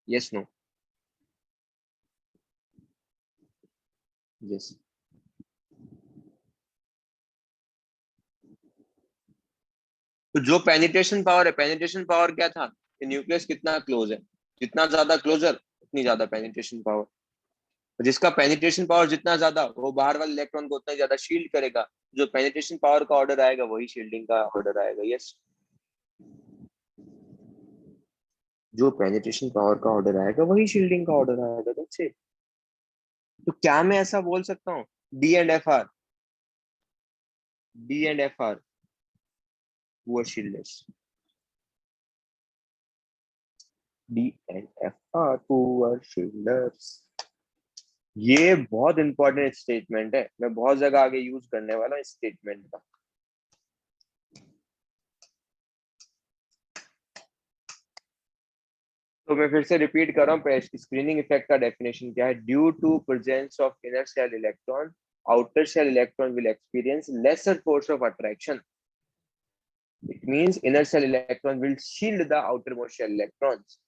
Speaker 1: Yes no? यस। तो जो पेनिट्रेशन पावर है, पेनिट्रेशन पावर क्या था कि न्यूक्लियस कितना क्लोज है, जितना ज्यादा क्लोजर उतनी ज्यादा पेनिट्रेशन पावर। जिसका पेनिट्रेशन पावर जितना ज्यादा वो बाहर वाले इलेक्ट्रॉन को उतना ज्यादा शील्ड करेगा। जो पेनिट्रेशन पावर का ऑर्डर आएगा वही शील्डिंग का ऑर्डर आएगा। यस। जो पेनिट्रेशन पावर का ऑर्डर आएगा वही शील्डिंग का ऑर्डर आएगा। That's it. तो क्या मैं ऐसा बोल सकता हूँ, D and F are poor shielders, D and F are poor shielders. ये बहुत इंपॉर्टेंट स्टेटमेंट है, मैं बहुत जगह आगे यूज करने वाला हूँ इस स्टेटमेंट का। तो मैं फिर से रिपीट कर रहा हूँ, स्क्रीनिंग इफेक्ट का डेफिनेशन क्या है, due to presence of inner shell electron, outer shell electron will experience lesser force of attraction. It means inner shell electron will shield the outermost shell electrons.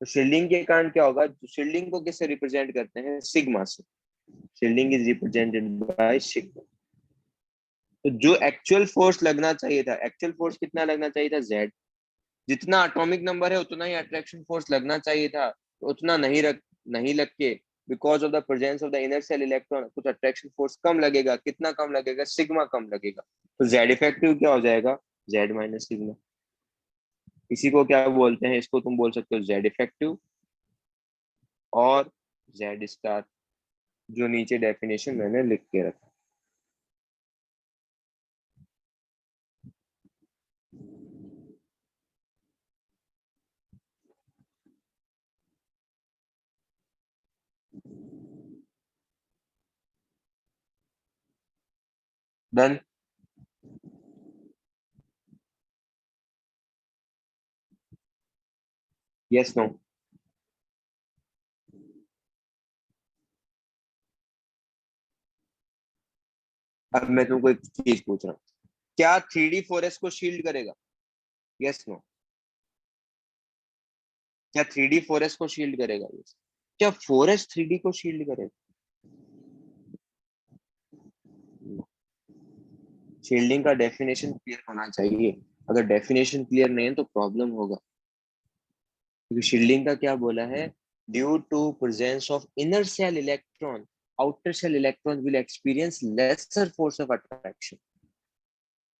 Speaker 1: तो shielding के कारण क्या होगा, shielding को किससे represent करते हैं, sigma से। Shielding is represented by sigma. तो जो एक्चुअल फोर्स लगना चाहिए था, एक्चुअल फोर्स कितना लगना चाहिए था, Z। जितना एटॉमिक नंबर है उतना ही अट्रैक्शन फोर्स लगना चाहिए था, तो उतना नहीं लग के because of the presence of the inner shell electron कुछ अट्रैक्शन फोर्स कम लगेगा। कितना कम लगेगा, सिग्मा कम लगेगा। तो जेड इफेक्टिव क्या हो जाएगा, जेड माइनस सिग्मा। इसी को क्या बोलते हैं, इसको तुम बोल सकते हो जेड इफेक्टिव और जेड स्टार, जो नीचे डेफिनेशन मैंने लिख के रखा। डन। Yes no. अब मैं तुमको एक चीज पूछ रहा हूँ, क्या थ्री डी फोरेस्ट को शील्ड करेगा? Yes no. क्या थ्री डी फोरेस्ट को शील्ड करेगा? Yes. क्या फोरेस्ट थ्री डी को शील्ड करेगा? शील्डिंग का डेफिनेशन क्लियर होना चाहिए। अगर डेफिनेशन क्लियर नहीं है तो प्रॉब्लम होगा, क्योंकि शील्डिंग का क्या बोला है, due to presence of inner shell electron, outer shell electron will experience lesser force of attraction.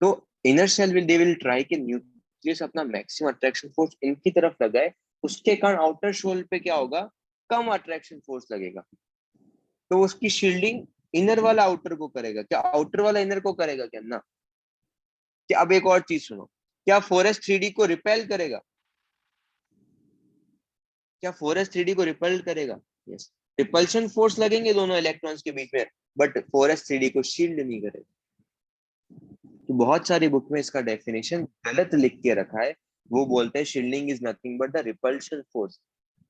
Speaker 1: तो inner shell will they will try कि न्यूक्लियस अपना मैक्सिमम अट्रैक्शन फोर्स इनकी तरफ लगाए, उसके कारण आउटर शेल पे क्या होगा, कम अट्रैक्शन फोर्स लगेगा। तो उसकी शील्डिंग इनर वाला आउटर को करेगा क्या, आउटर वाला इनर को करेगा क्या ना? क्या, अब एक और चीज सुनो, क्या फोरेस्ट थ्री डी को रिपेल करेगा? क्या फोरेस्ट थ्री डी को रिपेल करेगा? यस। रिपल्शन फोर्स लगेंगे दोनों इलेक्ट्रॉन्स के बीच में, बट फोरेस्ट थ्री डी को शील्ड नहीं करेगा। तो बहुत सारी बुक में इसका डेफिनेशन गलत लिख के रखा है। वो बोलते हैं shielding is nothing but the repulsion force.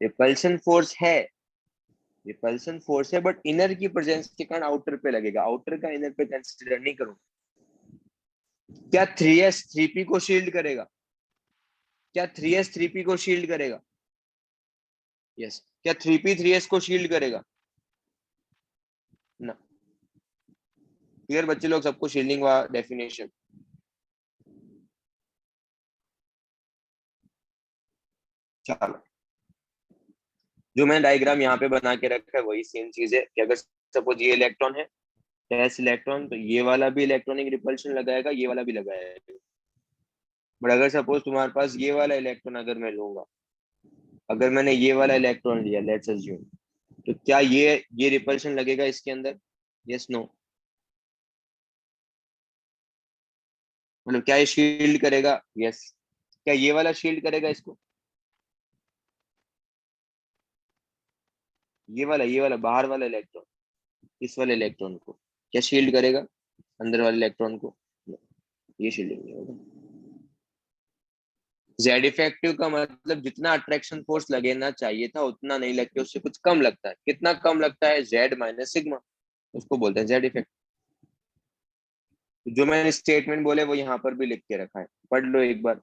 Speaker 1: Repulsion force है, रिपल्शन फोर्स है, बट इनर की प्रेजेंस के कारण आउटर पे लगेगा, आउटर का इनर पे कंसिडर नहीं करूँ। क्या थ्री एस थ्री पी को शील्ड करेगा? क्या थ्री एस थ्री पी को शील्ड करेगा? यस। क्या थ्री पी थ्री एस को शील्ड करेगा? ना। क्लियर बच्चे लोग, सबको शील्डिंग व डेफिनेशन। चलो, जो मैंने डायग्राम यहाँ पे बना के रखा है वही सेम चीज है कि अगर सपोज ये इलेक्ट्रॉन है, डैश इलेक्ट्रॉन, तो ये वाला भी इलेक्ट्रॉनिक रिपल्शन लगाएगा, ये वाला भी लगाएगा। बट अगर सपोज तुम्हारे पास ये वाला इलेक्ट्रॉन अगर मैं लूंगा, अगर मैंने ये वाला इलेक्ट्रॉन लिया, लेट्स अज्यूम, तो क्या ये रिपल्शन लगेगा इसके अंदर? Yes no. मतलब क्या ये शील्ड करेगा? यस। क्या ये वाला शील्ड करेगा इसको? ये वाला बाहर वाला इलेक्ट्रॉन, इस वाले इलेक्ट्रॉन को क्या शील्ड करेगा, अंदर वाले इलेक्ट्रॉन को? No, ये शील्डिंग नहीं होगा। जेड इफेक्टिव का मतलब जितना अट्रैक्शन फोर्स लगना चाहिए था उतना नहीं लगता, उससे कुछ कम लगता है। कितना कम लगता है? जेड माइनस सिग्मा, उसको बोलते हैं जेड इफेक्ट। जो मैंने स्टेटमेंट बोले वो यहाँ पर भी लिख के रखा है, पढ़ लो एक बार।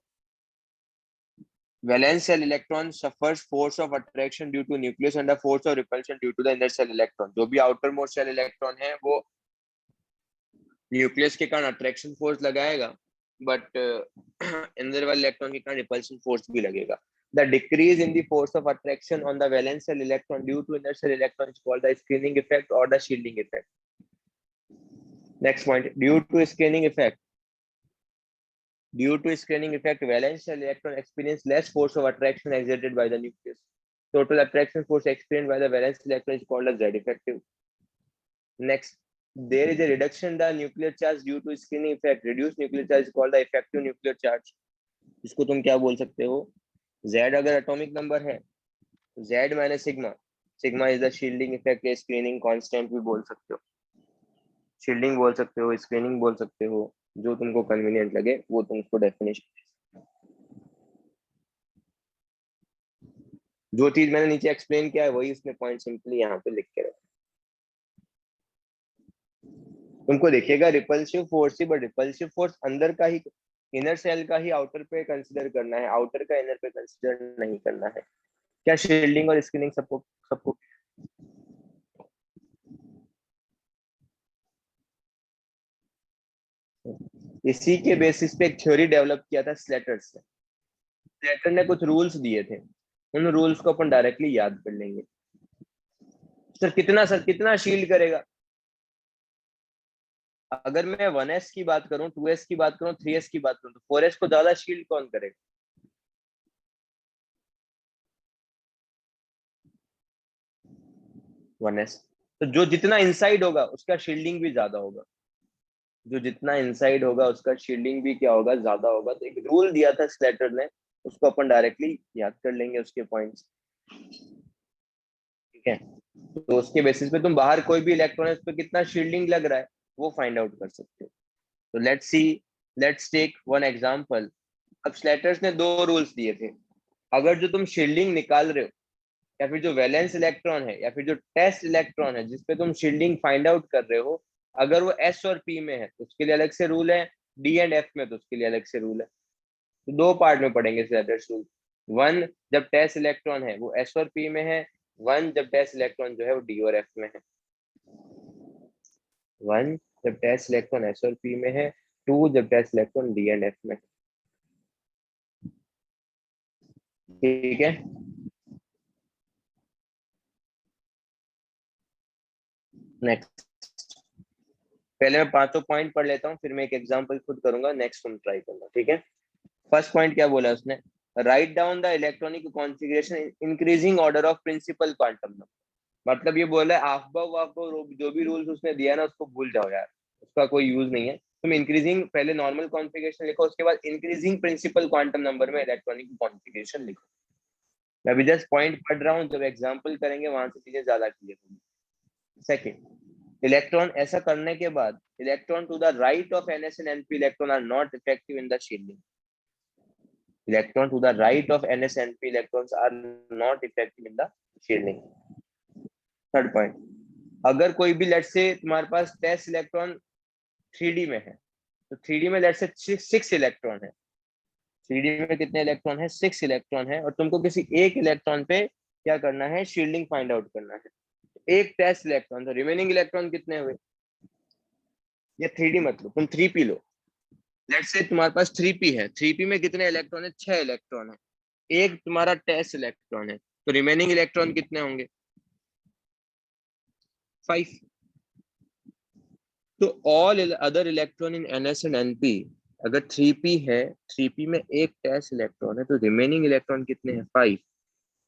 Speaker 1: valence cell electron suffers force of attraction due to nucleus and the force of repulsion due to the inner cell electron। जो भी आउटर मोस्ट सेल इलेक्ट्रॉन है वो न्यूक्लियस के कारण अट्रैक्शन फोर्स लगाएगा, बट अंदर वाले इलेक्ट्रॉन के कारण रिपल्शन फोर्स भी लगेगा। The decrease in the force of attraction on the valence shell electron due to inner shell electron is called the screening effect or the shielding effect. Next point, due to screening effect, valence shell electron experience less force of attraction exerted by the nucleus. Total attraction force experienced by the valence electron is called as Z effective. Next, there is a reduction in the nuclear charge due to screening effect. Reduced nuclear charge is called the effective nuclear charge. इसको तुम क्या बोल सकते हो? Z अगर atomic number है, Z minus sigma, sigma is the shielding effect, screening constant भी बोल सकते हो, शील्डिंग बोल सकते हो, स्क्रीनिंग बोल सकते हो, जो तुमको कन्वीनियंट लगे वो तुम उसको डेफिनेशन। जो चीज मैंने नीचे एक्सप्लेन किया है वही उसमें पॉइंट सिंपली यहाँ पे लिख के रखा। तुमको देखिएगा repulsive force he, but repulsive force अंदर का ही, इनर सेल का ही आउटर पे कंसिडर करना है, आउटर का इनर पे कंसिडर नहीं करना है। क्या शील्डिंग और स्क्रीनिंग सबको सबको इसी के बेसिस पे एक थ्योरी डेवलप किया था स्लेटर से। स्लेटर ने कुछ रूल्स दिए थे, उन रूल्स को अपन डायरेक्टली याद कर लेंगे। सर कितना शील्ड करेगा? अगर मैं 1s की बात करूं, 2s की बात करूं, 3s की बात करूं, तो 4s को ज्यादा शील्ड कौन करेगा? 1s। तो जो जितना इनसाइड होगा उसका शील्डिंग भी ज्यादा होगा, जो जितना इनसाइड होगा उसका शील्डिंग भी क्या होगा, ज्यादा होगा। तो एक रूल दिया था स्लेटर ने, उसको अपन डायरेक्टली याद कर लेंगे उसके पॉइंट्स, ठीक है। तो उसके बेसिस पे तुम बाहर कोई भी इलेक्ट्रॉन है उस पर कितना शील्डिंग लग रहा है वो फाइंड आउट कर सकते हो। तो let's see, let's take one example. अब स्लेटर्स ने दो रूल्स दिए थे। अगर जो तुम शील्डिंग निकाल रहे हो, या फिर जो वैलेंस इलेक्ट्रॉन है, या फिर जो टेस्ट इलेक्ट्रॉन है जिसपे तुम शील्डिंग फाइंड आउट कर रहे हो, अगर वो एस और पी में है तो उसके लिए अलग से रूल है, डी एंड एफ में तो उसके लिए अलग से रूल है। तो दो पार्ट में पढ़ेंगे स्लेटर्स रूल। वन, जब टेस्ट इलेक्ट्रॉन है वो एस और पी में है। वन, जब टेस्ट इलेक्ट्रॉन जो है वो डी और एफ में है। वन, जब टेस्ट इलेक्ट्रॉन एस और पी में है। टू, जब test electron D and F में है। ठीक है। नेक्स्ट, पहले मैं पांचों पॉइंट पढ़ लेता हूँ, फिर मैं एक एग्जांपल खुद करूंगा, नेक्स्ट तुम ट्राई करना, ठीक है। फर्स्ट पॉइंट क्या बोला उसने? Write down the electronic configuration increasing order of principal quantum number. मतलब ये बोला है आफ्बव आफ्बव जो भी रूल्स उसने दिया ना उसको भूल जाओ यार, उसका कोई यूज नहीं है। तुम इंक्रीजिंग पहले नॉर्मल कॉन्फ़िगरेशन लिखो, उसके बाद इंक्रीजिंग प्रिंसिपल क्वांटम नंबर में इलेक्ट्रॉनिक कॉन्फ़िगरेशन लिखो। मैं अभी जस्ट पॉइंट पढ़ रहा हूँ, जब एग्जाम्पल करेंगे वहां से चीजें ज्यादा क्लियर होंगी। सेकेंड, इलेक्ट्रॉन ऐसा करने के बाद electron to the right of NS and NP electron are not effective in the shielding. Electron to the right of NS and P electrons are not effective in the shielding. Third point, अगर कोई भी late से तुम्हारे पास test electron 3D में है, तो 3D में late से 6 इलेक्ट्रॉन है। 3D में कितने इलेक्ट्रॉन है? 6 इलेक्ट्रॉन है, और तुमको किसी एक इलेक्ट्रॉन पे क्या करना है? शील्डिंग फाइंड आउट करना है। एक टेस्ट इलेक्ट्रॉन, तो रिमेनिंग इलेक्ट्रॉन कितने हुए? या 3D मतलब तुम 3p लो। लेट से तुम्हारे पास 3p है, 3p में कितने इलेक्ट्रॉन है? 6 इलेक्ट्रॉन है। एक तुम्हारा टेस्ट इलेक्ट्रॉन है, तो रिमेनिंग इलेक्ट्रॉन कितने होंगे? 5। तो all other electron in ns and NP, अगर 3p है, 3p में एक टेस्ट इलेक्ट्रॉन है, तो रिमेनिंग इलेक्ट्रॉन कितने हैं? 5।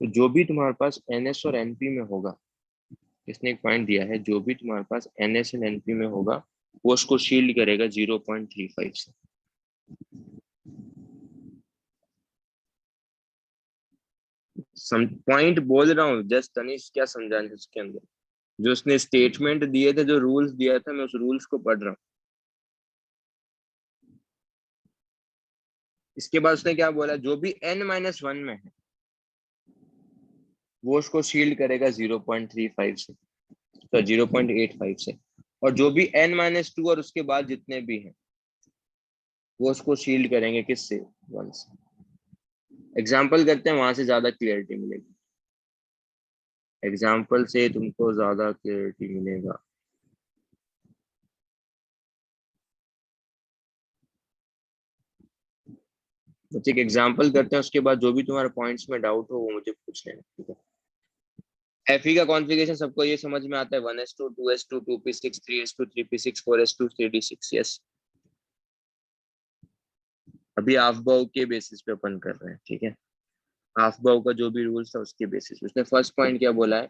Speaker 1: तो जो भी तुम्हारे पास एनएस और एनपी में होगा, इसने एक पॉइंट दिया है, जो भी तुम्हारे पास एनएस एंड एनपी में होगा वो उसको शील्ड करेगा 0.35 से। पॉइंट बोल रहा हूँ जस्ट, तनिष क्या समझाने उसके अंदर, जो उसने स्टेटमेंट दिए थे, जो रूल्स दिया था, मैं उस रूल्स को पढ़ रहा हूँ। इसके बाद उसने क्या बोला? जो भी n-1 में है वो उसको शील्ड करेगा 0.35 से, तो 0.85 से। और जो भी n-2 और उसके बाद जितने भी हैं वो उसको शील्ड करेंगे किससे? 1 से। एग्जाम्पल करते हैं, वहां से ज्यादा क्लियरिटी मिलेगी। एग्जाम्पल से तुमको ज्यादा क्लियरिटी मिलेगा। तो ठीक, एग्जाम्पल करते हैं, उसके बाद जो भी तुम्हारे पॉइंट्स में डाउट हो वो मुझे पूछ लेना, ठीक है। एफई का कॉन्फ़िगरेशन सबको ये समझ में आता है, 1s2 2s2 2p6 3s2 3p6 4s2 3d6, yes. अभी हाफ बाउ के बेसिस पे अपन कर रहे हैं, ठीक है। हाफ बाउ का जो भी रूल्स था उसके बेसिस पे उसने फर्स्ट पॉइंट क्या बोला है?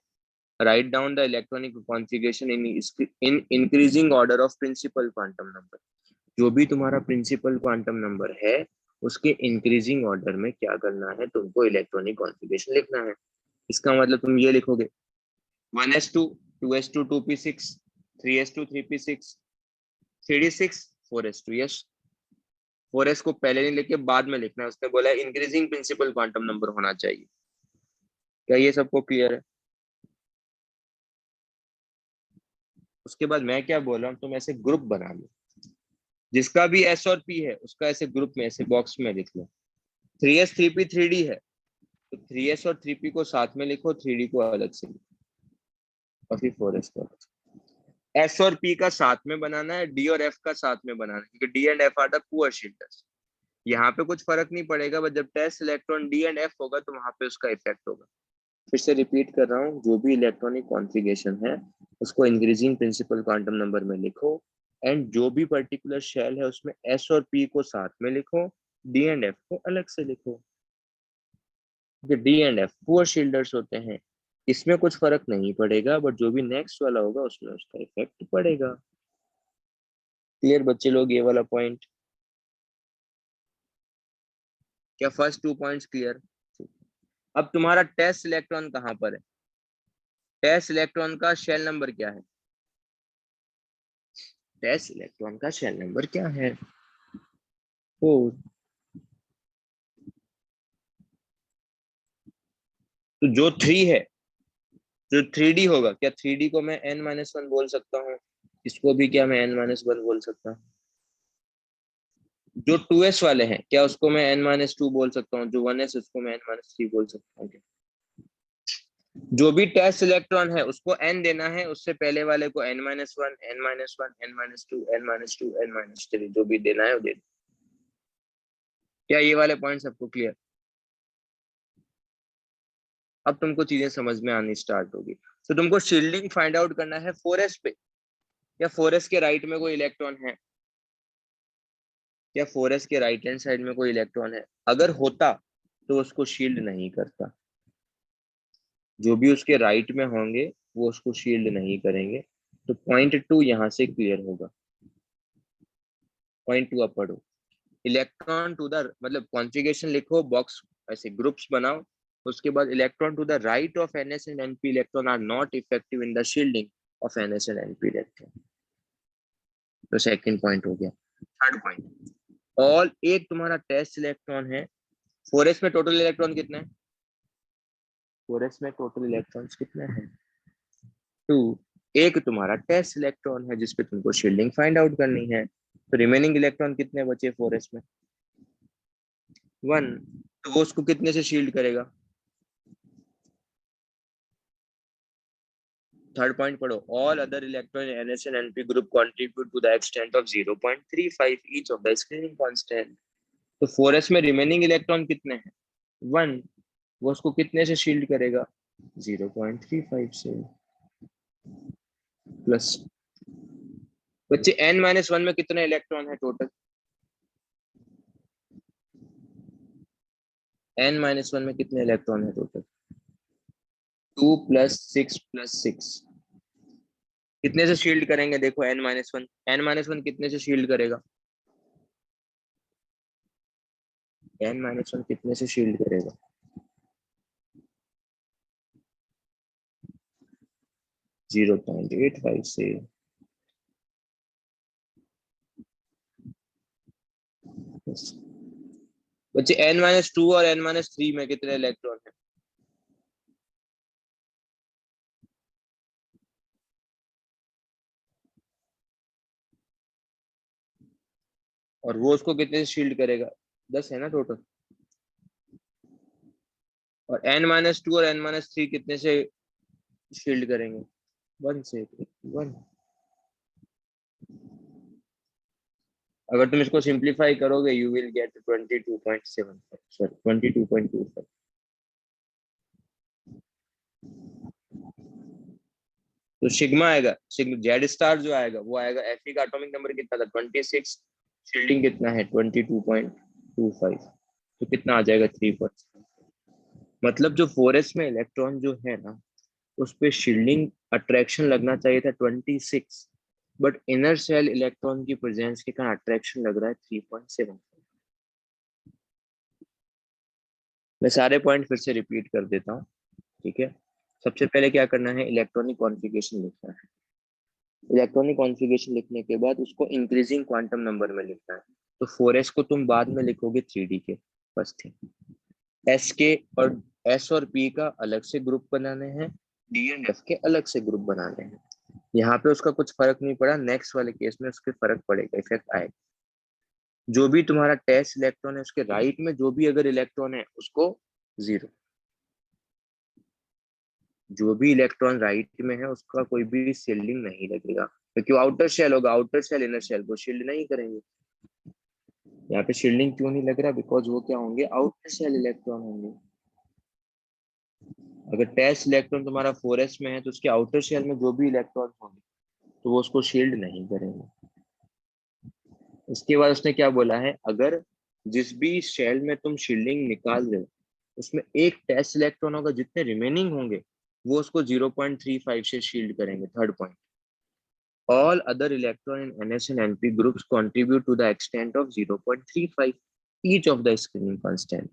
Speaker 1: Right down the electronic configuration in increasing order of principal quantum number. जो भी तुम्हारा प्रिंसिपल क्वांटम नंबर है उसके इंक्रीजिंग ऑर्डर में क्या करना है? तुमको इलेक्ट्रॉनिक कॉन्फ़िगरेशन लिखना है। इसका मतलब तुम ये लिखोगे 1s2 2s2 2p6 3s2 3p6 3d6 4s2, yes. 4s को पहले नहीं लेके बाद में लिखना है, उसने बोला इंक्रीजिंग प्रिंसिपल क्वांटम नंबर होना चाहिए। क्या ये सबको क्लियर है? उसके बाद मैं क्या बोल रहा हूँ, तुम ऐसे ग्रुप बना लो, जिसका भी एस और पी है उसका ऐसे ग्रुप में ऐसे बॉक्स में लिख लो। 3s 3p 3d है, तो 3s और 3p को साथ में लिखो, 3d को अलग से लिखो, और फिर 4s को अलग से। एस और पी का साथ में बनाना है, डी और एफ का साथ में बनाना है, क्योंकि D and F are the poor shielders. यहाँ पे कुछ फर्क नहीं पड़ेगा, बट जब test electron D and F होगा तो वहां पे उसका इफेक्ट होगा। फिर से रिपीट कर रहा हूँ, जो भी इलेक्ट्रॉनिक कॉन्फ़िगरेशन है उसको इंक्रीजिंग प्रिंसिपल क्वांटम नंबर में लिखो, एंड जो भी पर्टिकुलर शेल है उसमें एस और पी को साथ में लिखो, डी एंड एफ को अलग से लिखो। डी एंड एफ पुअर शील्डर्स होते हैं, इसमें कुछ फर्क नहीं पड़ेगा, बट जो भी नेक्स्ट वाला होगा उसमें उसका इफेक्ट पड़ेगा। क्लियर बच्चे लोग ये वाला पॉइंट? क्या फर्स्ट 2 पॉइंट्स क्लियर? अब तुम्हारा टेस्ट इलेक्ट्रॉन कहां पर है? टेस्ट इलेक्ट्रॉन का शेल नंबर क्या है? टेस्ट इलेक्ट्रॉन का शेल नंबर क्या है? 4। तो जो 3 है, जो 3D होगा, क्या 3D को मैं n-1 बोल सकता हूँ? इसको भी क्या मैं n-1 बोल सकता हूँ? जो 2s वाले हैं, क्या उसको मैं n-2 बोल सकता हूँ? जो 1s उसको मैं n-3 बोल सकता हूँ? जो भी टेस्ट इलेक्ट्रॉन है उसको n देना है, उससे पहले वाले को n-1, n-1, n-2, n-2, n-3 जो भी देना है वो दे। क्या ये वाले पॉइंट सबको क्लियर? अब तुमको चीजें समझ में आनी स्टार्ट होगी। तो तुमको शील्डिंग फाइंड आउट करना है 4s पे। क्या 4s के राइट में कोई इलेक्ट्रॉन है? क्या 4s के राइट हैंड साइड में कोई इलेक्ट्रॉन है? अगर होता तो उसको शील्ड नहीं करता। जो भी उसके राइट में होंगे वो उसको शील्ड नहीं करेंगे। तो पॉइंट 2 यहां से क्लियर होगा। पॉइंट 2 अब पढ़ो। इलेक्ट्रॉन टू द, मतलब कॉन्फ़िगरेशन लिखो, बॉक्स ऐसे ग्रुप्स बनाओ। उसके बाद electron to the right of NS and NP electron are not effective in the shielding of NS and NP electron. तो सेकंड पॉइंट हो गया। थर्ड पॉइंट, ऑल, एक तुम्हारा टेस्ट इलेक्ट्रॉन है। 4s में टोटल इलेक्ट्रॉन कितने हैं? 4s में टोटल इलेक्ट्रॉन्स कितने हैं? 2। एक तुम्हारा टेस्ट इलेक्ट्रॉन है जिसपे तुमको शील्डिंग फाइंड आउट करनी है। तो रिमेनिंग इलेक्ट्रॉन कितने बचे 4s में? 1। तो वो उसको कितने से शील्ड करेगा? थर्ड पॉइंट पढ़ो। All other electron in ns and np group contribute to the extent of 0.35 each of the screening constant. तो 4s में रिमेनिंग इलेक्ट्रॉन कितने हैं? 1। वो उसको कितने से शील्ड करेगा? 0.35 से। प्लस, बच्चे n-1 में कितने इलेक्ट्रॉन है टोटल? n-1 में कितने इलेक्ट्रॉन है टोटल? 2 + 6 + 6। कितने से शील्ड करेंगे? देखो n-1, n-1 कितने से शील्ड करेगा? n-1 कितने से शील्ड करेगा? 0.85 से। बच्चे n-2 और n-3 में कितने इलेक्ट्रॉन है? और वो उसको कितने से शील्ड करेगा? 10 है ना टोटल। और n-2 और n-3 कितने से शील्ड करेंगे? 1 से। 1। अगर तुम इसको सिंप्लीफाई करोगे यू विल गेट 22.75, सॉरी 22.25। तो सिग्मा आएगा, जेड स्टार जो आएगा वो आएगा, Fe का एटॉमिक नंबर कितना था? 26। शील्डिंग कितना है? 22.25। तो कितना आ जाएगा? 3%। मतलब जो 4s में इलेक्ट्रॉन जो है ना, उस पे शील्डिंग अट्रैक्शन लगना चाहिए था 26, बट इनर शेल इलेक्ट्रॉन की प्रेजेंस के कारण अट्रैक्शन लग रहा है 3.7। मैं सारे पॉइंट फिर से रिपीट कर देता हूँ, ठीक है? सबसे पहले क्या करना है? इलेक्ट्रॉनिक कॉन्फ़िगरेशन लिखना है। इलेक्ट्रॉनिक कॉन्फ़िगरेशन लिखने के बाद उसको इंक्रीजिंग क्वांटम नंबर में लिखना है। तो 4s को तुम बाद में लिखोगे 3D के, फर्स्ट थिंग। एस के और एस और पी का अलग से ग्रुप बनाने हैं, डी एंड एफ के अलग से ग्रुप बनाने हैं। यहाँ पे उसका कुछ फर्क नहीं पड़ा, नेक्स्ट वाले केस में उसके फर्क पड़ेगा, इफेक्ट आएगा। जो भी तुम्हारा टेस्ट इलेक्ट्रॉन है उसके राइट में जो भी अगर इलेक्ट्रॉन है उसको 0। जो भी इलेक्ट्रॉन राइट में है उसका कोई भी शील्डिंग नहीं लगेगा, क्योंकि वो आउटर शेल होगा। आउटर शेल इनर शेल को शील्ड नहीं करेंगे। यहाँ पे शील्डिंग क्यों नहीं लग रहा? बिकॉज वो क्या होंगे? आउटर शेल इलेक्ट्रॉन होंगे। अगर टेस्ट इलेक्ट्रॉन तुम्हारा 4s में है तो उसके आउटर शेल में जो भी इलेक्ट्रॉन होंगे तो वो उसको शील्ड नहीं करेंगे। उसके बाद उसने क्या बोला है, अगर जिस भी शेल में तुम शील्डिंग निकाल रहे हो उसमें एक टेस्ट इलेक्ट्रॉन होगा, जितने रिमेनिंग होंगे वो उसको 0.35 से शील्ड करेंगे। Third point, all other electron in NS and NP groups contribute to the extent of 0.35 each of the screening constant।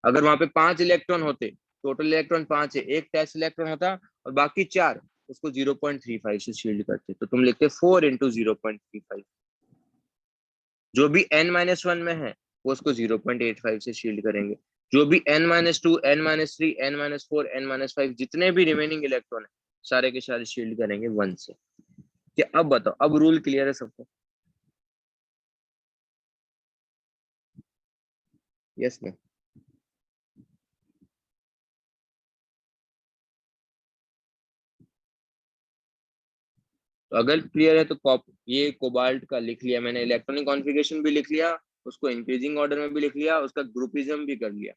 Speaker 1: अगर वहां पे 5 इलेक्ट्रॉन होते, टोटल इलेक्ट्रॉन 5 है, एक टेस्ट इलेक्ट्रॉन होता और बाकी 4 उसको 0.35 से शील्ड करते, तो तुम लिखते 4 × 0.35। जो भी n-1 में है वो उसको 0.85 से शील्ड करेंगे। जो भी n-2, n-3, n-4, n-5 जितने भी रिमेनिंग इलेक्ट्रॉन है सारे के सारे शील्ड करेंगे 1 से। क्या अब बताओ, अब रूल क्लियर है सबको? यस ना? तो अगर क्लियर है तो ये कोबाल्ट का लिख लिया मैंने, इलेक्ट्रॉनिक कॉन्फ़िगरेशन भी लिख लिया, उसको इंक्रीजिंग ऑर्डर में भी लिख लिया, उसका ग्रुपिज्म भी कर लिया।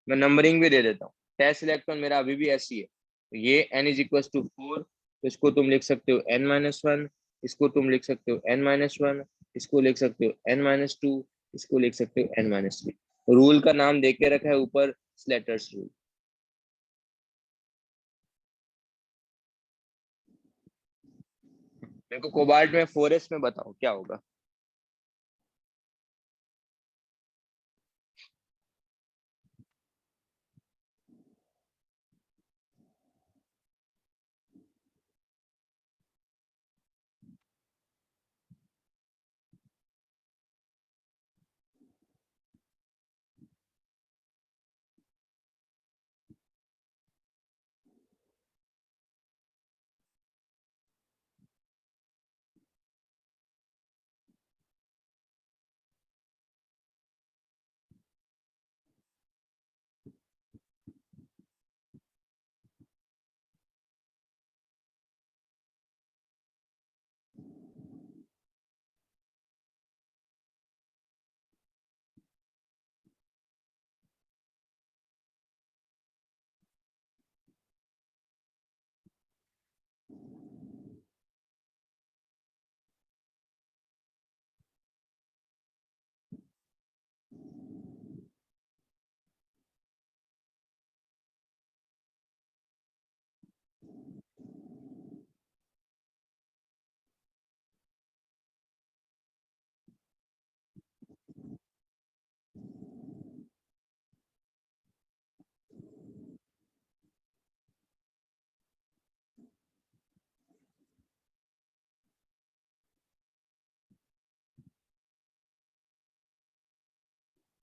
Speaker 1: मैं नंबरिंग भी दे देता हूँ। टेस्ट इलेक्ट्रॉन मेरा अभी भी ऐसी है, तो ये n=4, तो इसको तुम लिख सकते हो n-1, इसको तुम लिख सकते हो n-1, इसको लिख सकते हो n-2, इसको लिख सकते हो n-3। रूल का नाम दे के रखा है ऊपर, स्लेटर्स रूल। मेरे को कोबाल्ट में 4s में बताओ क्या होगा।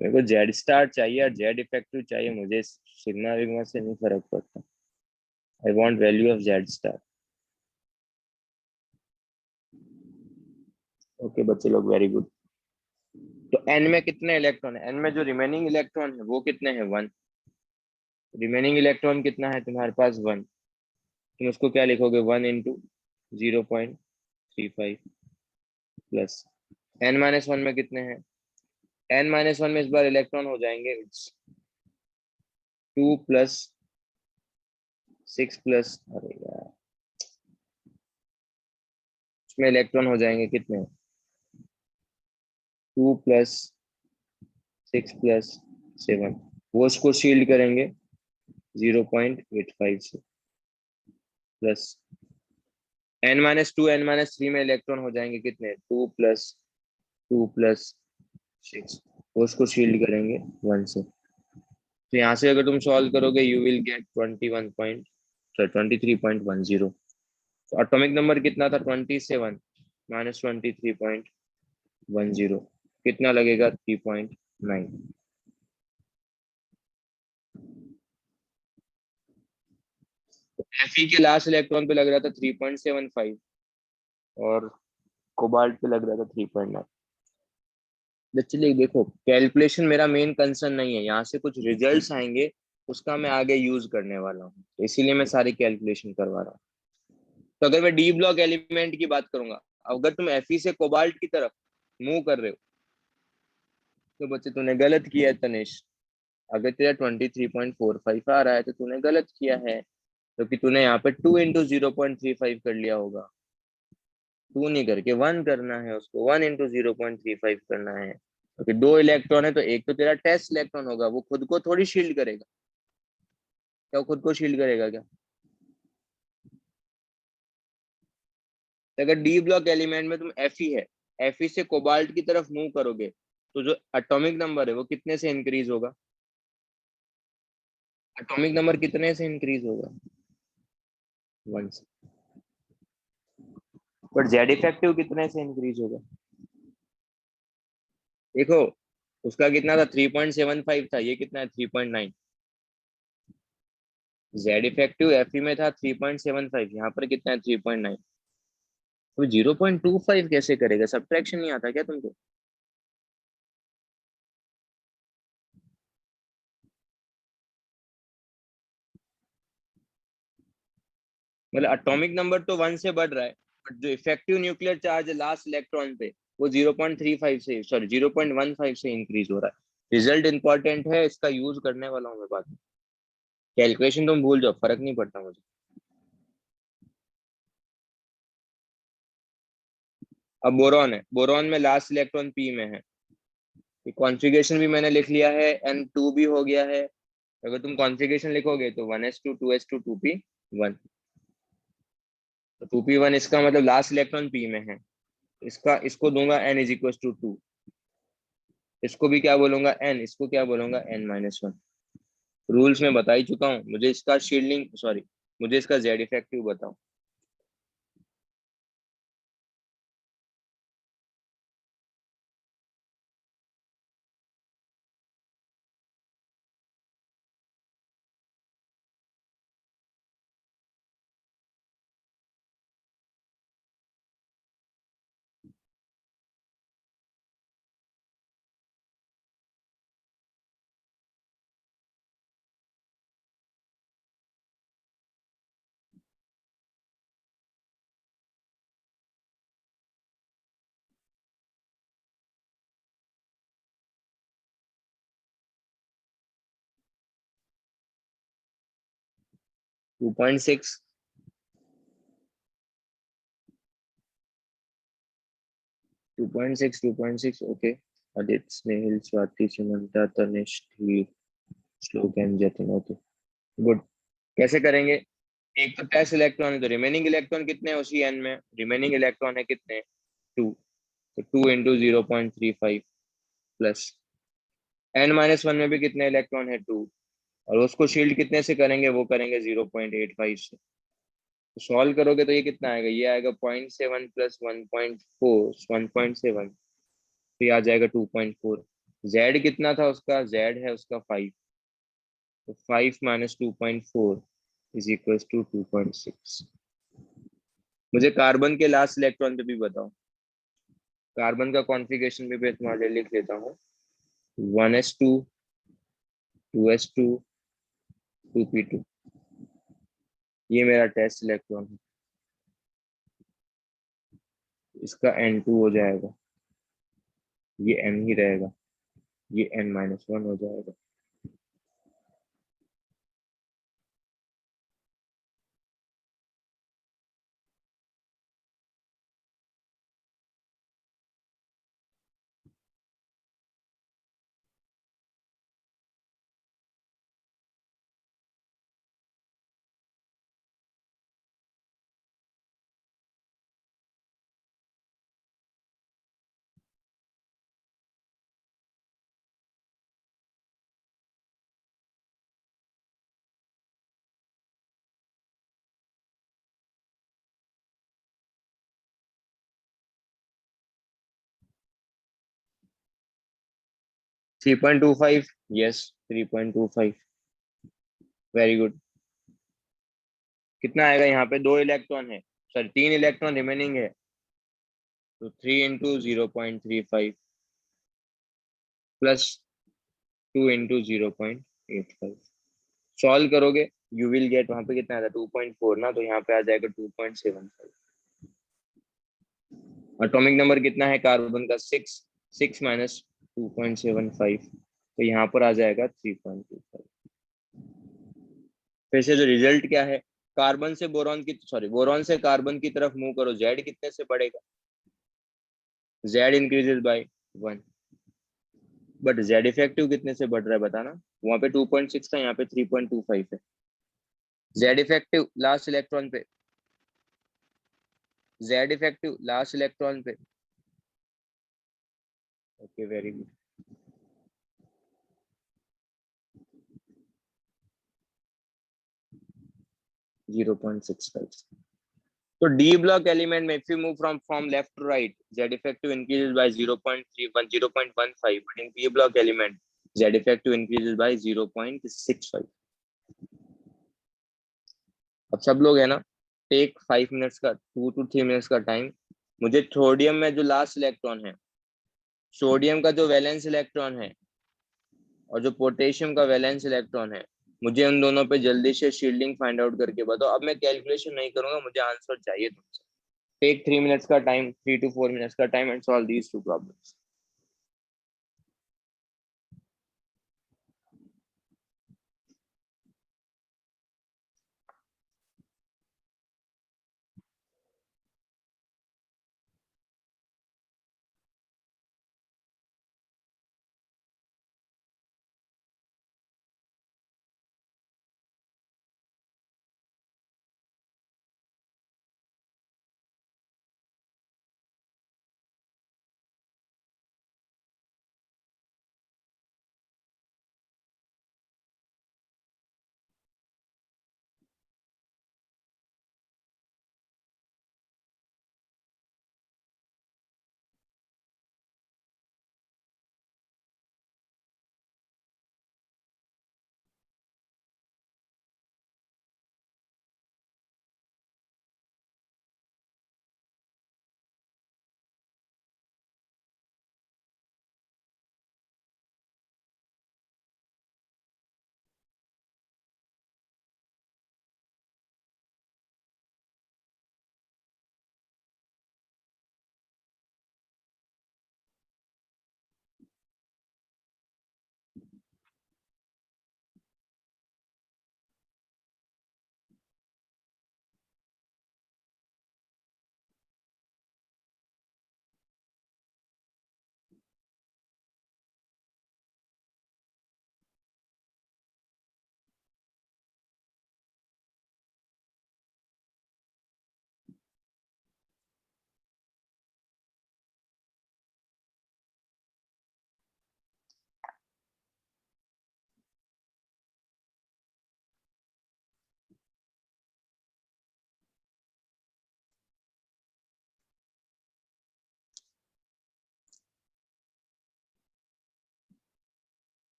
Speaker 1: मेरे को जेड स्टार चाहिए और जेड इफेक्टिव चाहिए, मुझे सिग्मा विग्मा से नहीं फर्क पड़ता। I want value of Z star. Okay बच्चे लोग, वेरी गुड। तो एन में कितने इलेक्ट्रॉन है? एन में जो रिमेनिंग इलेक्ट्रॉन है वो कितने हैं? 1। रिमेनिंग इलेक्ट्रॉन कितना है तुम्हारे पास? 1। तुम उसको क्या लिखोगे? 1 × 0.35 प्लस n-1 में कितने हैं? n-1 में इस बार इलेक्ट्रॉन हो जाएंगे 2 + 6 + अरे यार, इसमें इलेक्ट्रॉन हो जाएंगे कितने? 2 + 6 + 7। वो उसको शील्ड करेंगे 0.85 से। प्लस n-2, n-3 में इलेक्ट्रॉन हो जाएंगे कितने? 2 + 6, वो उसको शील्ड करेंगे 1 से। तो यहाँ से अगर तुम सॉल्व करोगे यू विल गेट 23.10। तो एटॉमिक नंबर कितना था? 27 - 23.10 कितना लगेगा? 3.9। Fe के लास्ट इलेक्ट्रॉन पे लग रहा था 3.75 और कोबाल्ट पे लग रहा था 3.9। चलिए देखो, कैलकुलेशन मेरा मेन कंसर्न नहीं है, यहाँ से कुछ रिजल्ट्स आएंगे उसका मैं आगे यूज करने वाला हूँ, तो इसीलिए मैं सारी कैलकुलेशन करवा रहा हूँ। तो अगर मैं डी ब्लॉक एलिमेंट की बात करूंगा, अगर तुम Fe से कोबाल्ट की तरफ मूव कर रहे हो तो बच्चे तूने गलत किया है तनिष। अगर तेरा 23.45 आ रहा है तो तूने गलत किया है, क्योंकि तूने यहाँ पे 2 × 0.35 कर लिया होगा। 2 नहीं करके 1 करना है उसको, 1 इंटू 0.35 करना है। क्योंकि 2 इलेक्ट्रॉन है तो एक तो तेरा टेस्ट इलेक्ट्रॉन होगा, वो खुद को थोड़ी शील्ड करेगा। क्या वो खुद को शील्ड करेगा क्या? तो अगर डी ब्लॉक एलिमेंट में तुम Fe है, Fe से कोबाल्ट की तरफ मूव करोगे तो जो एटॉमिक नंबर है वो कितने से इंक्रीज होगा? एटॉमिक नंबर कितने से इंक्रीज होगा? 1 से। पर जेड इफेक्टिव कितने से इंक्रीज होगा? देखो, उसका कितना था? 3.75 था, ये कितना है? 3.9। जेड इफेक्टिव Fe में था 3.75, यहाँ पर कितना है? 3.9। तो 0.25 कैसे करेगा? सब्ट्रैक्शन नहीं आता क्या तुमको? मतलब एटॉमिक नंबर तो 1 से बढ़ रहा है, बट जो इफेक्टिव न्यूक्लियर चार्ज है लास्ट इलेक्ट्रॉन पे, वो 0.35 से, सॉरी 0.15 से इंक्रीज हो रहा है। रिजल्ट इंपॉर्टेंट है, इसका यूज करने वाला हूँ मैं बाद में। कैलकुलेशन तुम भूल जाओ, फर्क नहीं पड़ता मुझे। अब बोरॉन है, बोरॉन में लास्ट इलेक्ट्रॉन पी में है। कॉन्फ़िगरेशन भी मैंने लिख लिया है, N2 भी हो गया है। अगर तुम कॉन्फ़िगरेशन लिखोगे तो 1s2 2s2 2p1। तो 2p1 इसका मतलब लास्ट इलेक्ट्रॉन पी में है। इसका इसको दूंगा n इज इक्वल टू 2। इसको भी क्या बोलूंगा? n। इसको क्या बोलूंगा? n-1। रूल्स में बता ही चुका हूँ। मुझे इसका शील्डिंग, सॉरी, मुझे इसका जेड इफेक्टिव बताओ। Two point six 2.6 2.6 okay. Aditya, Snehil, Swati, Sumanta, Tanish, Dhir, Shlok and Jatin. Okay, good. कैसे करेंगे? एक तो टेस्ट इलेक्ट्रॉन है, तो रिमेनिंग इलेक्ट्रॉन कितने हैं उसी एन में? रिमेनिंग इलेक्ट्रॉन है कितने? 2। तो 2 इंटू 0.35 प्लस n-1 में भी कितने इलेक्ट्रॉन है? 2। और उसको शील्ड कितने से करेंगे? वो करेंगे 0.85 से। तो सॉल्व करोगे तो ये कितना आएगा? ये आएगा 0.7 प्लस 1.4, 1.7। तो ये आ जाएगा 2.4। जेड कितना था उसका? जेड है उसका 5। तो 5 माइनस 2.4 इज इक्वल टू 2.6। मुझे कार्बन के लास्ट इलेक्ट्रॉन पे भी बताओ। कार्बन का कॉन्फ़िगरेशन भी मैं तुम्हारे लिए लिख लेता हूँ। 1s2 2s2 2p2। ये मेरा टेस्ट इलेक्ट्रॉन है, इसका n2 हो जाएगा, ये n ही रहेगा, ये n-1 हो जाएगा। 3.25, यस 3.25। Very good. कितना आएगा? यहाँ पे 2 इलेक्ट्रॉन है, सॉरी 3 इलेक्ट्रॉन रिमेनिंग है, तो 3 इंटू 0.35 प्लस 2 इंटू 0.85। सॉल्व करोगे यू विल गेट, वहां पे कितना आएगा? 2.4 ना, तो यहाँ पे आ जाएगा 2.75। एटॉमिक नंबर कितना है कार्बन का? 6। 6 माइनस 2.75, तो यहाँ पर आ जाएगा 3.25। फिर से जो रिजल्ट क्या है? कार्बन से बोरॉन की, सॉरी बोरॉन से कार्बन की तरफ मूव करो, जेड कितने से बढ़ेगा? Z increases by 1। But Z effective कितने से बढ़ रहा है बताना? वहां पे 2.6 था, यहाँ पे 3.25 है। जेड इफेक्टिव लास्ट इलेक्ट्रॉन पे, जेड इफेक्टिव लास्ट इलेक्ट्रॉन पे। Okay very good. 0.65। तो डी ब्लॉक एलिमेंट में if you move from left to right, Z effective increases by 0.31 0.15, but in p block element Z effective increases by 0.65। अब सब लोग है ना, take 5 minutes का, 2 to 3 minutes का टाइम। मुझे सोडियम में जो लास्ट इलेक्ट्रॉन है, सोडियम का जो वैलेंस इलेक्ट्रॉन है और जो पोटेशियम का वैलेंस इलेक्ट्रॉन है, मुझे उन दोनों पे जल्दी से शील्डिंग फाइंड आउट करके बताओ। अब मैं कैलकुलेशन नहीं करूंगा, मुझे आंसर चाहिए तुमसे। टेक 3 मिनट्स का टाइम, 3 to 4 मिनट्स का time, and solve these two problems.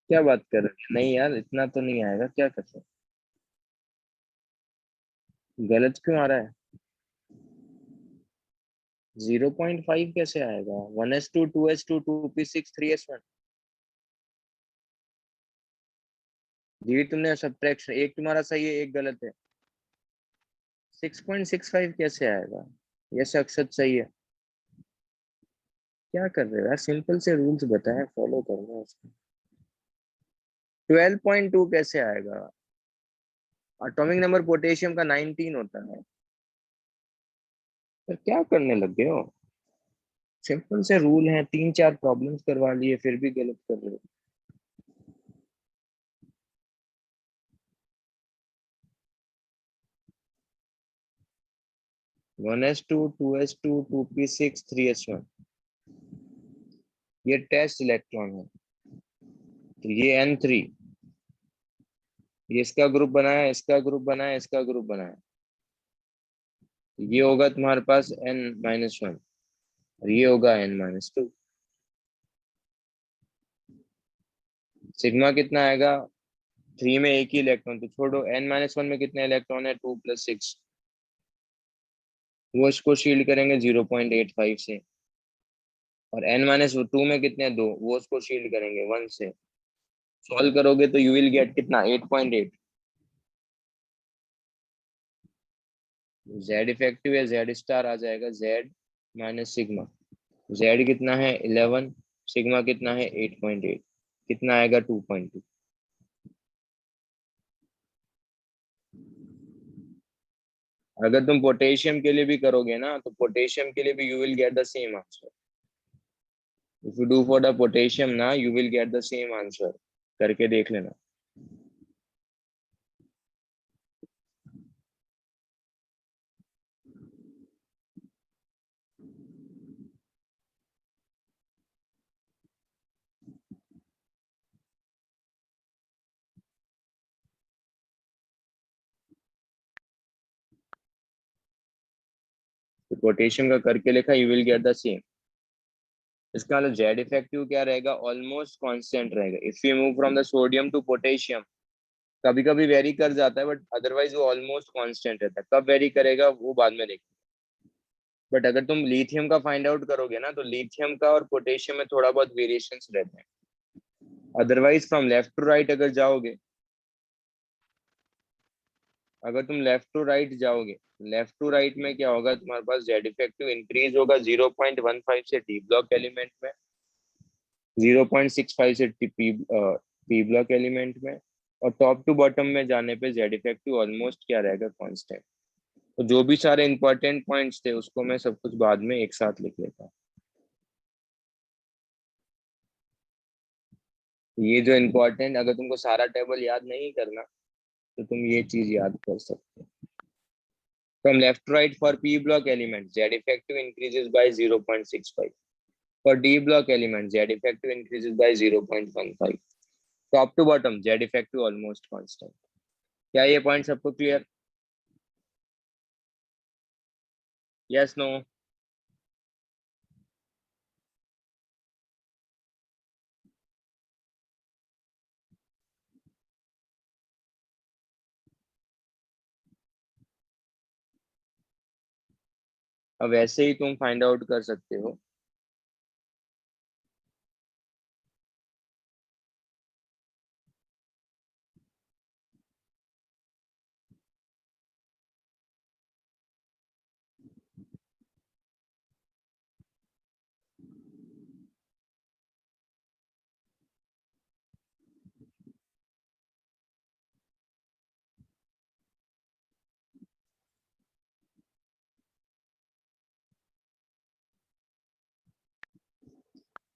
Speaker 1: क्या बात कर रहे हैं? नहीं यार, इतना तो नहीं आएगा, क्या कर सकते? गलत क्यों आ रहा है? 0.5 कैसे आएगा? 1s2 2s2 2p6 3s1। जी तुमने सब्ट्रैक्शन, एक तुम्हारा सही है, एक गलत है। 6.65 कैसे आएगा? ये शख्सियत सही है। क्या कर रहे हो यार? सिंपल से रूल्स बताए, फॉलो करना उसको। 12.2 कैसे आएगा? एटॉमिक नंबर पोटेशियम का 19 होता है। तो क्या करने लग गए हो? सिंपल से रूल हैं, 3-4 प्रॉब्लम्स करवा लिए फिर भी गलत कर रहे हो। One S to, 2s2, 2p6, 3s1, ये टेस्ट इलेक्ट्रॉन है। तो ये N3, ये इसका ग्रुप बनाया, इसका ग्रुप बनाया, इसका ग्रुप बनाया। तो ये होगा तुम्हारे पास N-1 और ये होगा N-2। सिग्मा कितना आएगा? 3 में एक ही इलेक्ट्रॉन, तो छोड़ो। N-1 में कितने इलेक्ट्रॉन है? 2 + 6। वो इसको शील्ड करेंगे 0.85 से। और N-2 में कितने? 2, वो उसको शील्ड करेंगे 1 से। सॉल्व करोगे तो यू विल गेट कितना? 8.8। जेड इफेक्टिव या जेड स्टार आ जाएगा जेड माइनस सिग्मा। जेड कितना है? 11। सिग्मा कितना है? 8.8। कितना आएगा? 2.2। अगर तुम पोटेशियम के लिए भी करोगे ना, तो पोटेशियम के लिए भी you will get the same answer. If you do for the potassium ना, you will get the same answer. करके देख लेना। तो पोटेशियम का करके लिखा, you will get the same. इसका मतलब जेड इफेक्टिव क्या रहेगा? ऑलमोस्ट कांस्टेंट रहेगा। If you move from the sodium to potassium, कभी कभी वेरी कर जाता है, बट अदरवाइज वो ऑलमोस्ट कांस्टेंट रहता है। कब वेरी करेगा वो बाद में देखेंगे। बट अगर तुम लिथियम का फाइंड आउट करोगे ना, तो लिथियम का और पोटेशियम में थोड़ा बहुत वेरिएशंस रहते हैं। Otherwise from left to right अगर जाओगे, अगर तुम लेफ्ट टू राइट जाओगे, लेफ्ट टू राइट में क्या होगा? तुम्हारे पास जेड इफेक्टिव इंक्रीज होगा 0.15 से डी ब्लॉक एलिमेंट में, 0.65 से पी ब्लॉक एलिमेंट में, और टॉप टू बॉटम में जाने पे जेड इफेक्टिव ऑलमोस्ट क्या रहेगा? कांस्टेंट। तो जो भी सारे इंपॉर्टेंट पॉइंट्स थे उसको मैं सब कुछ बाद में एक साथ लिख लेता हूँ। ये जो इम्पोर्टेंट, अगर तुमको सारा टेबल याद नहीं करना, तो तुम ये चीज याद कर सकते हो। From left to right for p block element Z effective increases by 0.65। For d block element Z effective increases by 0.15। Top to bottom Z effective almost constant. क्या ये पॉइंट सबको क्लियर? Yes, no? अब वैसे ही तुम find out कर सकते हो।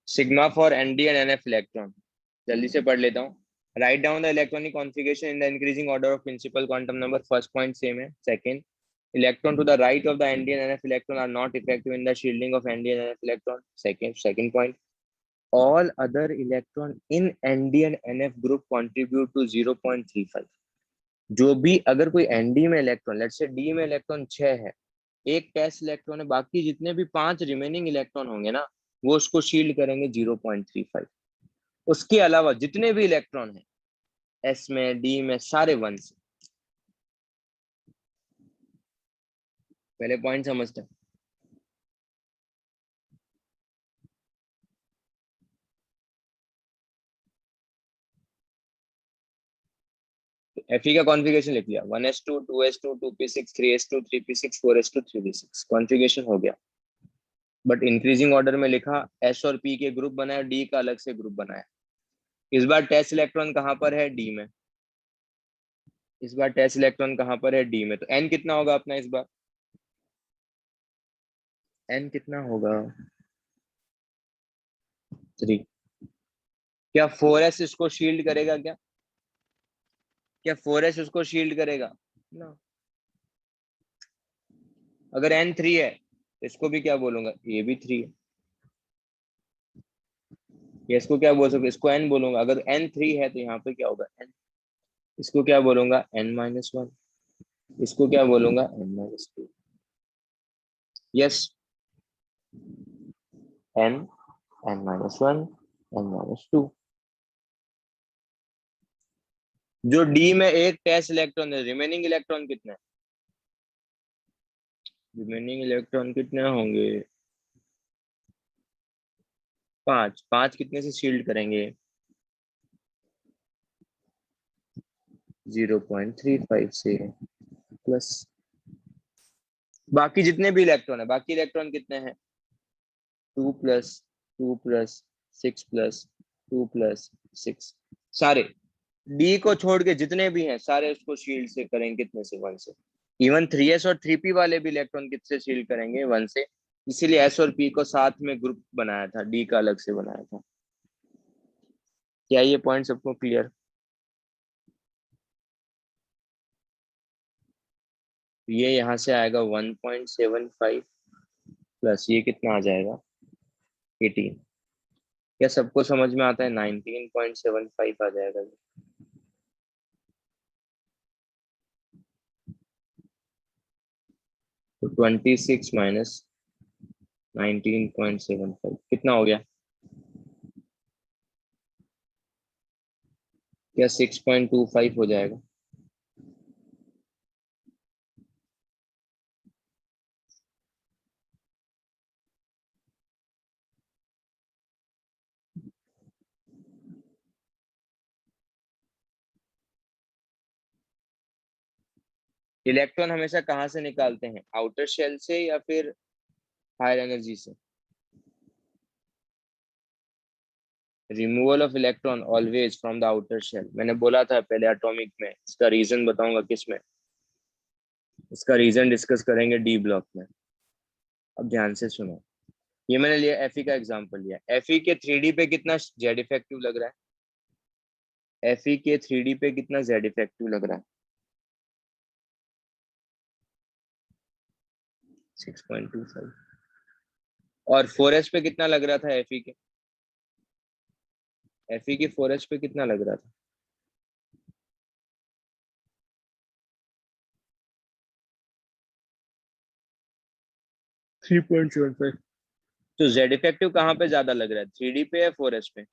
Speaker 1: Sigma for ND and NF electron, जल्दी से पढ़ लेता हूँ। Write down the electronic configuration in the increasing order of principal quantum number. First point same है। Second, electron to the right of the ND and NF electron are not effective in the shielding of ND and NF electron. Second point, all other electron in ND and NF group contribute to 0.35। जो भी अगर कोई ND में electron, let's say D में electron 6 है, एक test electron है, बाकी जितने भी 5 रिमेनिंग इलेक्ट्रॉन होंगे ना, वो उसको शील्ड करेंगे 0.35। उसके अलावा जितने भी इलेक्ट्रॉन है S में, D में, सारे 1 से। पहले पॉइंट समझते हैं। तो Fe का कॉन्फ़िगरेशन लिख लिया, 1s2 2s2 2p6 3s2 3p6 4s2 3p6 configuration हो गया। बट इंक्रीजिंग ऑर्डर में लिखा, s और p के ग्रुप बनाया, d का अलग से ग्रुप बनाया। इस बार टेस्ट इलेक्ट्रॉन कहाँ पर है? d में। इस बार टेस्ट इलेक्ट्रॉन कहाँ पर है? d में। तो n कितना होगा अपना इस बार? n कितना होगा? 3। क्या 4s इसको शील्ड करेगा क्या? क्या 4s उसको शील्ड करेगा ना? अगर n 3 है तो इसको भी क्या बोलूंगा? ये भी 3 है। या इसको क्या बोल सकते? इसको n बोलूंगा। अगर n 3 है तो यहाँ पे क्या होगा? n। इसको क्या बोलूंगा? n-1। इसको क्या बोलूंगा? n-2। Yes, n, n-1, n-2। जो d में एक टेस्ट इलेक्ट्रॉन है, रिमेनिंग इलेक्ट्रॉन कितने हैं? रिमेनिंग इलेक्ट्रॉन कितने होंगे? 5। 5 कितने से शील्ड करेंगे? 0.35 से प्लस। बाकी जितने भी इलेक्ट्रॉन है, बाकी इलेक्ट्रॉन कितने हैं? 2+2+6+2+6 सारे। डी को छोड़ के जितने भी हैं सारे उसको शील्ड से करेंगे कितने से? 1 से। इवन 3s और 3p वाले भी इलेक्ट्रॉन कितने शील्ड करेंगे? 1 से। इसीलिए s और p को साथ में ग्रुप बनाया था, d का अलग से बनाया था। क्या ये पॉइंट सबको क्लियर? ये यहाँ से आएगा 1.75 प्लस ये कितना आ जाएगा? 18। क्या सबको समझ में आता है? 19.75 आ जाएगा। तो 26 माइनस 19.75 कितना हो गया? क्या 6.25 हो जाएगा? इलेक्ट्रॉन हमेशा कहाँ से निकालते हैं? आउटर शेल से या फिर हायर एनर्जी से? Removal of electron always from the outer shell. मैंने बोला था पहले एटॉमिक में, इसका रीजन बताऊंगा किस में। इसका रीजन डिस्कस करेंगे डी ब्लॉक में। अब ध्यान से सुनो। ये मैंने लिया एफई का एग्जांपल लिया। एफई के 3D पे कितना जेड इफेक्टिव लग रहा है? एफई के 3D पे कितना जेड इफेक्टिव लग रहा है? 6.25। और 4s पे कितना लग रहा था एफई के? एफई के 4s पे कितना लग रहा था? 3.75। तो जेड इफेक्टिव कहाँ पे ज्यादा लग रहा है? 3D पे या 4s पे?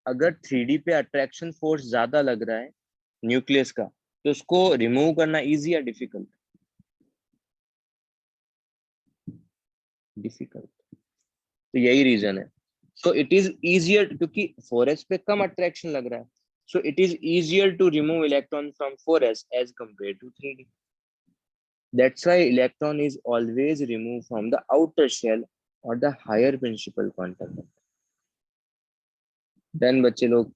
Speaker 1: अगर 3D पे अट्रैक्शन फोर्स ज्यादा लग रहा है न्यूक्लियस का, तो उसको रिमूव करना इजी या डिफिकल्ट? डिफिकल्ट। तो यही रीजन है। सो इट इज इजियर, क्योंकि 4s पे कम अट्रैक्शन लग रहा है, so it is easier to remove electron from 4s as compare to 3D। That's why electron is always removed from the outer shell or the higher principal quantum number. Then बच्चे लोग,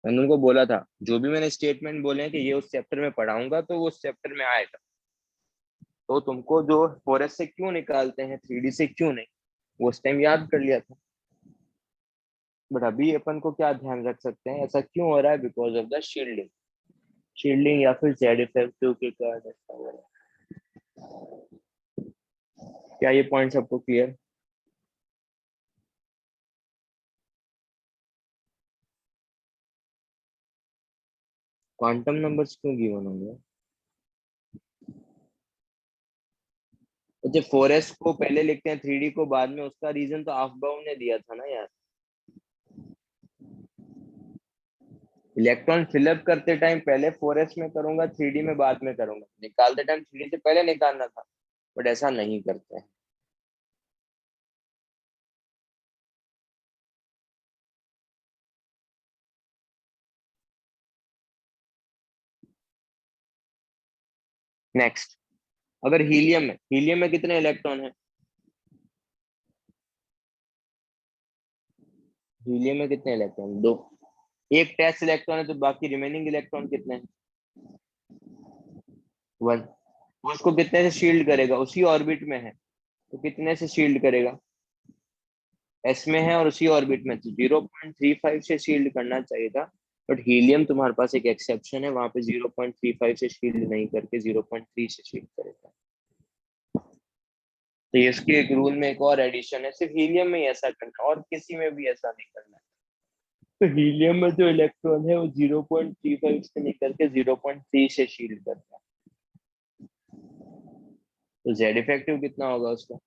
Speaker 1: मैंने उनको बोला था जो भी मैंने स्टेटमेंट बोले हैं कि ये उस चैप्टर में पढ़ाऊंगा तो वो उस चैप्टर में आएगा। तो तुमको जो 4s से क्यों निकालते हैं 3D से क्यों नहीं, वो उस टाइम याद कर लिया था। बट अभी अपन को क्या ध्यान रख सकते हैं ऐसा क्यों हो रहा है? Because of the shielding. Shielding या फिर जेड इफेक्टिव के कारण ऐसा हो रहा है। क्या ये पॉइंट सबको क्लियर? क्वांटम नंबर्स क्यों गिवन होंगे? अच्छा, 4s को पहले लिखते हैं 3D को बाद में, उसका रीजन तो अफबाउ ने दिया था ना यार। इलेक्ट्रॉन फिलअप करते टाइम पहले 4s में करूंगा, 3D में बाद में करूंगा। निकालते टाइम 3D से पहले निकालना था, बट ऐसा नहीं करते हैं। नेक्स्ट, अगर हीलियम में कितने इलेक्ट्रॉन है? हीलियम में कितने इलेक्ट्रॉन? दो। एक टेस्ट इलेक्ट्रॉन है, तो बाकी रिमेनिंग इलेक्ट्रॉन कितने हैं? वन। वो उसको कितने से शील्ड करेगा? उसी ऑर्बिट में है तो कितने से शील्ड करेगा? एस में है और उसी ऑर्बिट में, तो 0.35 से शील्ड करना चाहिए था। बट हीलियम तुम्हारे पास एक एक्सेप्शन है, वहां पे 0.35 से शील्ड नहीं करके 0.3 से शील्ड करेगा। तो ये इसके एक रूल में एक और एडिशन है, सिर्फ हीलियम में ही ऐसा करना और किसी में भी ऐसा नहीं करना है। तो हीलियम में जो इलेक्ट्रॉन है वो 0.35 से निकल के 0.3 से शील्ड करता है। तो जेड इफेक्टिव कितना होगा उसका?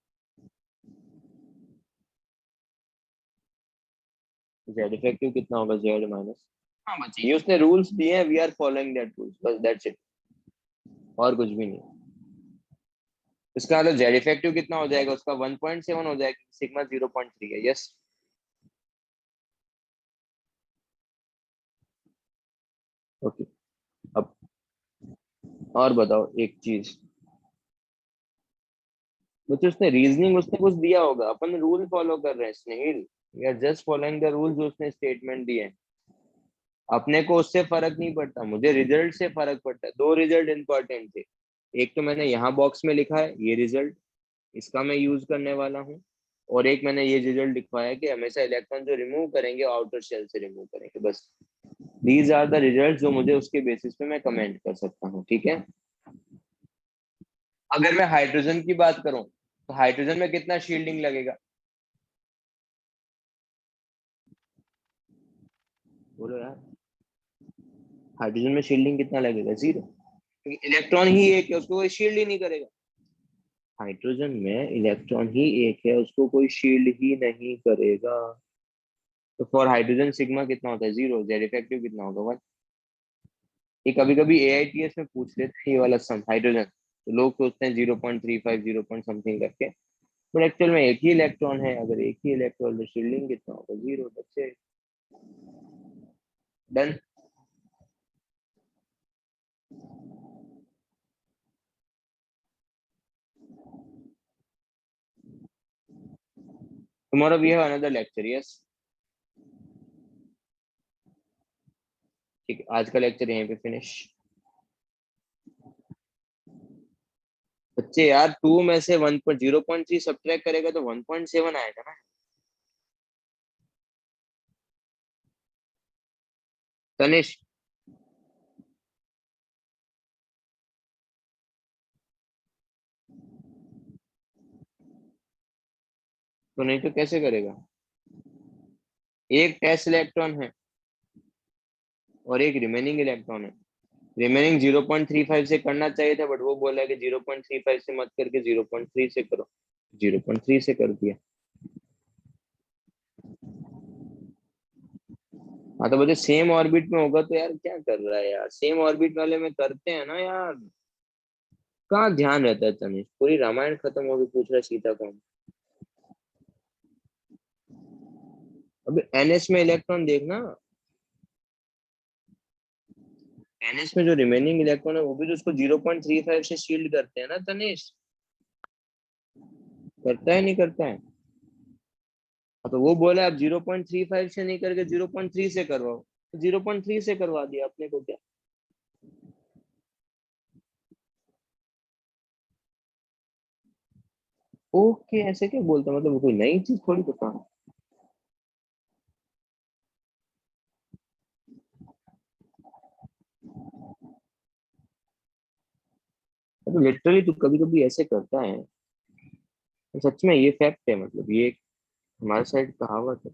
Speaker 1: जेड इफेक्टिव कितना होगा? जेड माइनस, हाँ बच्चे, ये उसने रूल्स दिए हैं, we are following that rules, बस दैट्स इट, और कुछ भी नहीं। इसका मतलब जेड इफेक्टिव कितना हो जाएगा उसका? 1.7 हो जाएगा, सिग्मा 0.3 है। यस। ओके। अब और बताओ एक चीज, बच्चे उसने रीजनिंग उसने कुछ दिया होगा, अपन रूल फॉलो कर रहे हैं Snehil, we are just following the rule जो उसने स्टेटमेंट दिए हैं। अपने को उससे फर्क नहीं पड़ता, मुझे रिजल्ट से फर्क पड़ता है। दो रिजल्ट इंपॉर्टेंट थे, एक तो मैंने यहाँ बॉक्स में लिखा है ये रिजल्ट, इसका मैं यूज करने वाला हूँ, और एक मैंने ये रिजल्ट लिखवाया कि हमेशा इलेक्ट्रॉन जो रिमूव करेंगे आउटर शेल से रिमूव करेंगे, बस। दीज आर द रिजल्ट जो मुझे उसके बेसिस पे मैं कमेंट कर सकता हूँ, ठीक है। अगर मैं हाइड्रोजन की बात करूं तो हाइड्रोजन में कितना शील्डिंग लगेगा? बोलो यार, हाइड्रोजन में शील्डिंग कितना लगेगा? जीरो, क्योंकि इलेक्ट्रॉन ही एक है, उसको कोई शील्ड ही नहीं करेगा। हाइड्रोजन में इलेक्ट्रॉन ही एक है, उसको कोई शील्ड ही नहीं करेगा। तो फॉर हाइड्रोजन सिग्मा कितना होता है? जीरो। जेड इफेक्टिव कितना होगा? वन। ये कभी कभी एआईटीएस में पूछ लेते हैं ये वाला सम हाइड्रोजन, तो लोग सोचते हैं 0.35 जीरो पॉइंट समथिंग करके, बट एक्चुअल में एक ही इलेक्ट्रॉन है। अगर एक ही इलेक्ट्रॉन, तो शील्डिंग कितना होगा? जीरो। बच्चे done. Tomorrow we have another lecture, yes. ठीक है, आज का लेक्चर यहीं पे फिनिश। बच्चे यार, टू में से 1.0.3 सब्ट्रैक्ट करेगा तो 1.7 आएगा ना। तनिष, तो नहीं तो कैसे करेगा? एक टेस्ट इलेक्ट्रॉन है और एक रिमेनिंग इलेक्ट्रॉन है। रिमेनिंग 0.35 से करना चाहिए था, बट वो बोला कि 0.35 से मत करके 0.3 से करो, 0.3 से कर दिया। हाँ तो बोले सेम ऑर्बिट में होगा तो यार क्या कर रहा है यार, सेम ऑर्बिट वाले में करते हैं ना यार। कहाँ ध्यान रहता है तनिष, पूरी रामायण खत्म होगी, पूछ रहा है सीता कौन। अभी एनएस में इलेक्ट्रॉन देखना, एनएस में जो रिमेनिंग इलेक्ट्रॉन है वो भी तो उसको 0.35 से शील्ड करते हैं ना तनिष। करता है नहीं करता है? हाँ, तो वो बोला आप 0.35 से नहीं करके 0.3 से करवाओ, तो 0.3 से करवा दिया अपने को, क्या। ओके, ऐसे क्या बोलता, मतलब वो कोई नई चीज थोड़ी बता। तो लिटरली तू कभी कभी ऐसे करता है, तो सच में ये फैक्ट है, मतलब ये एक हमारे साइड कहावत है।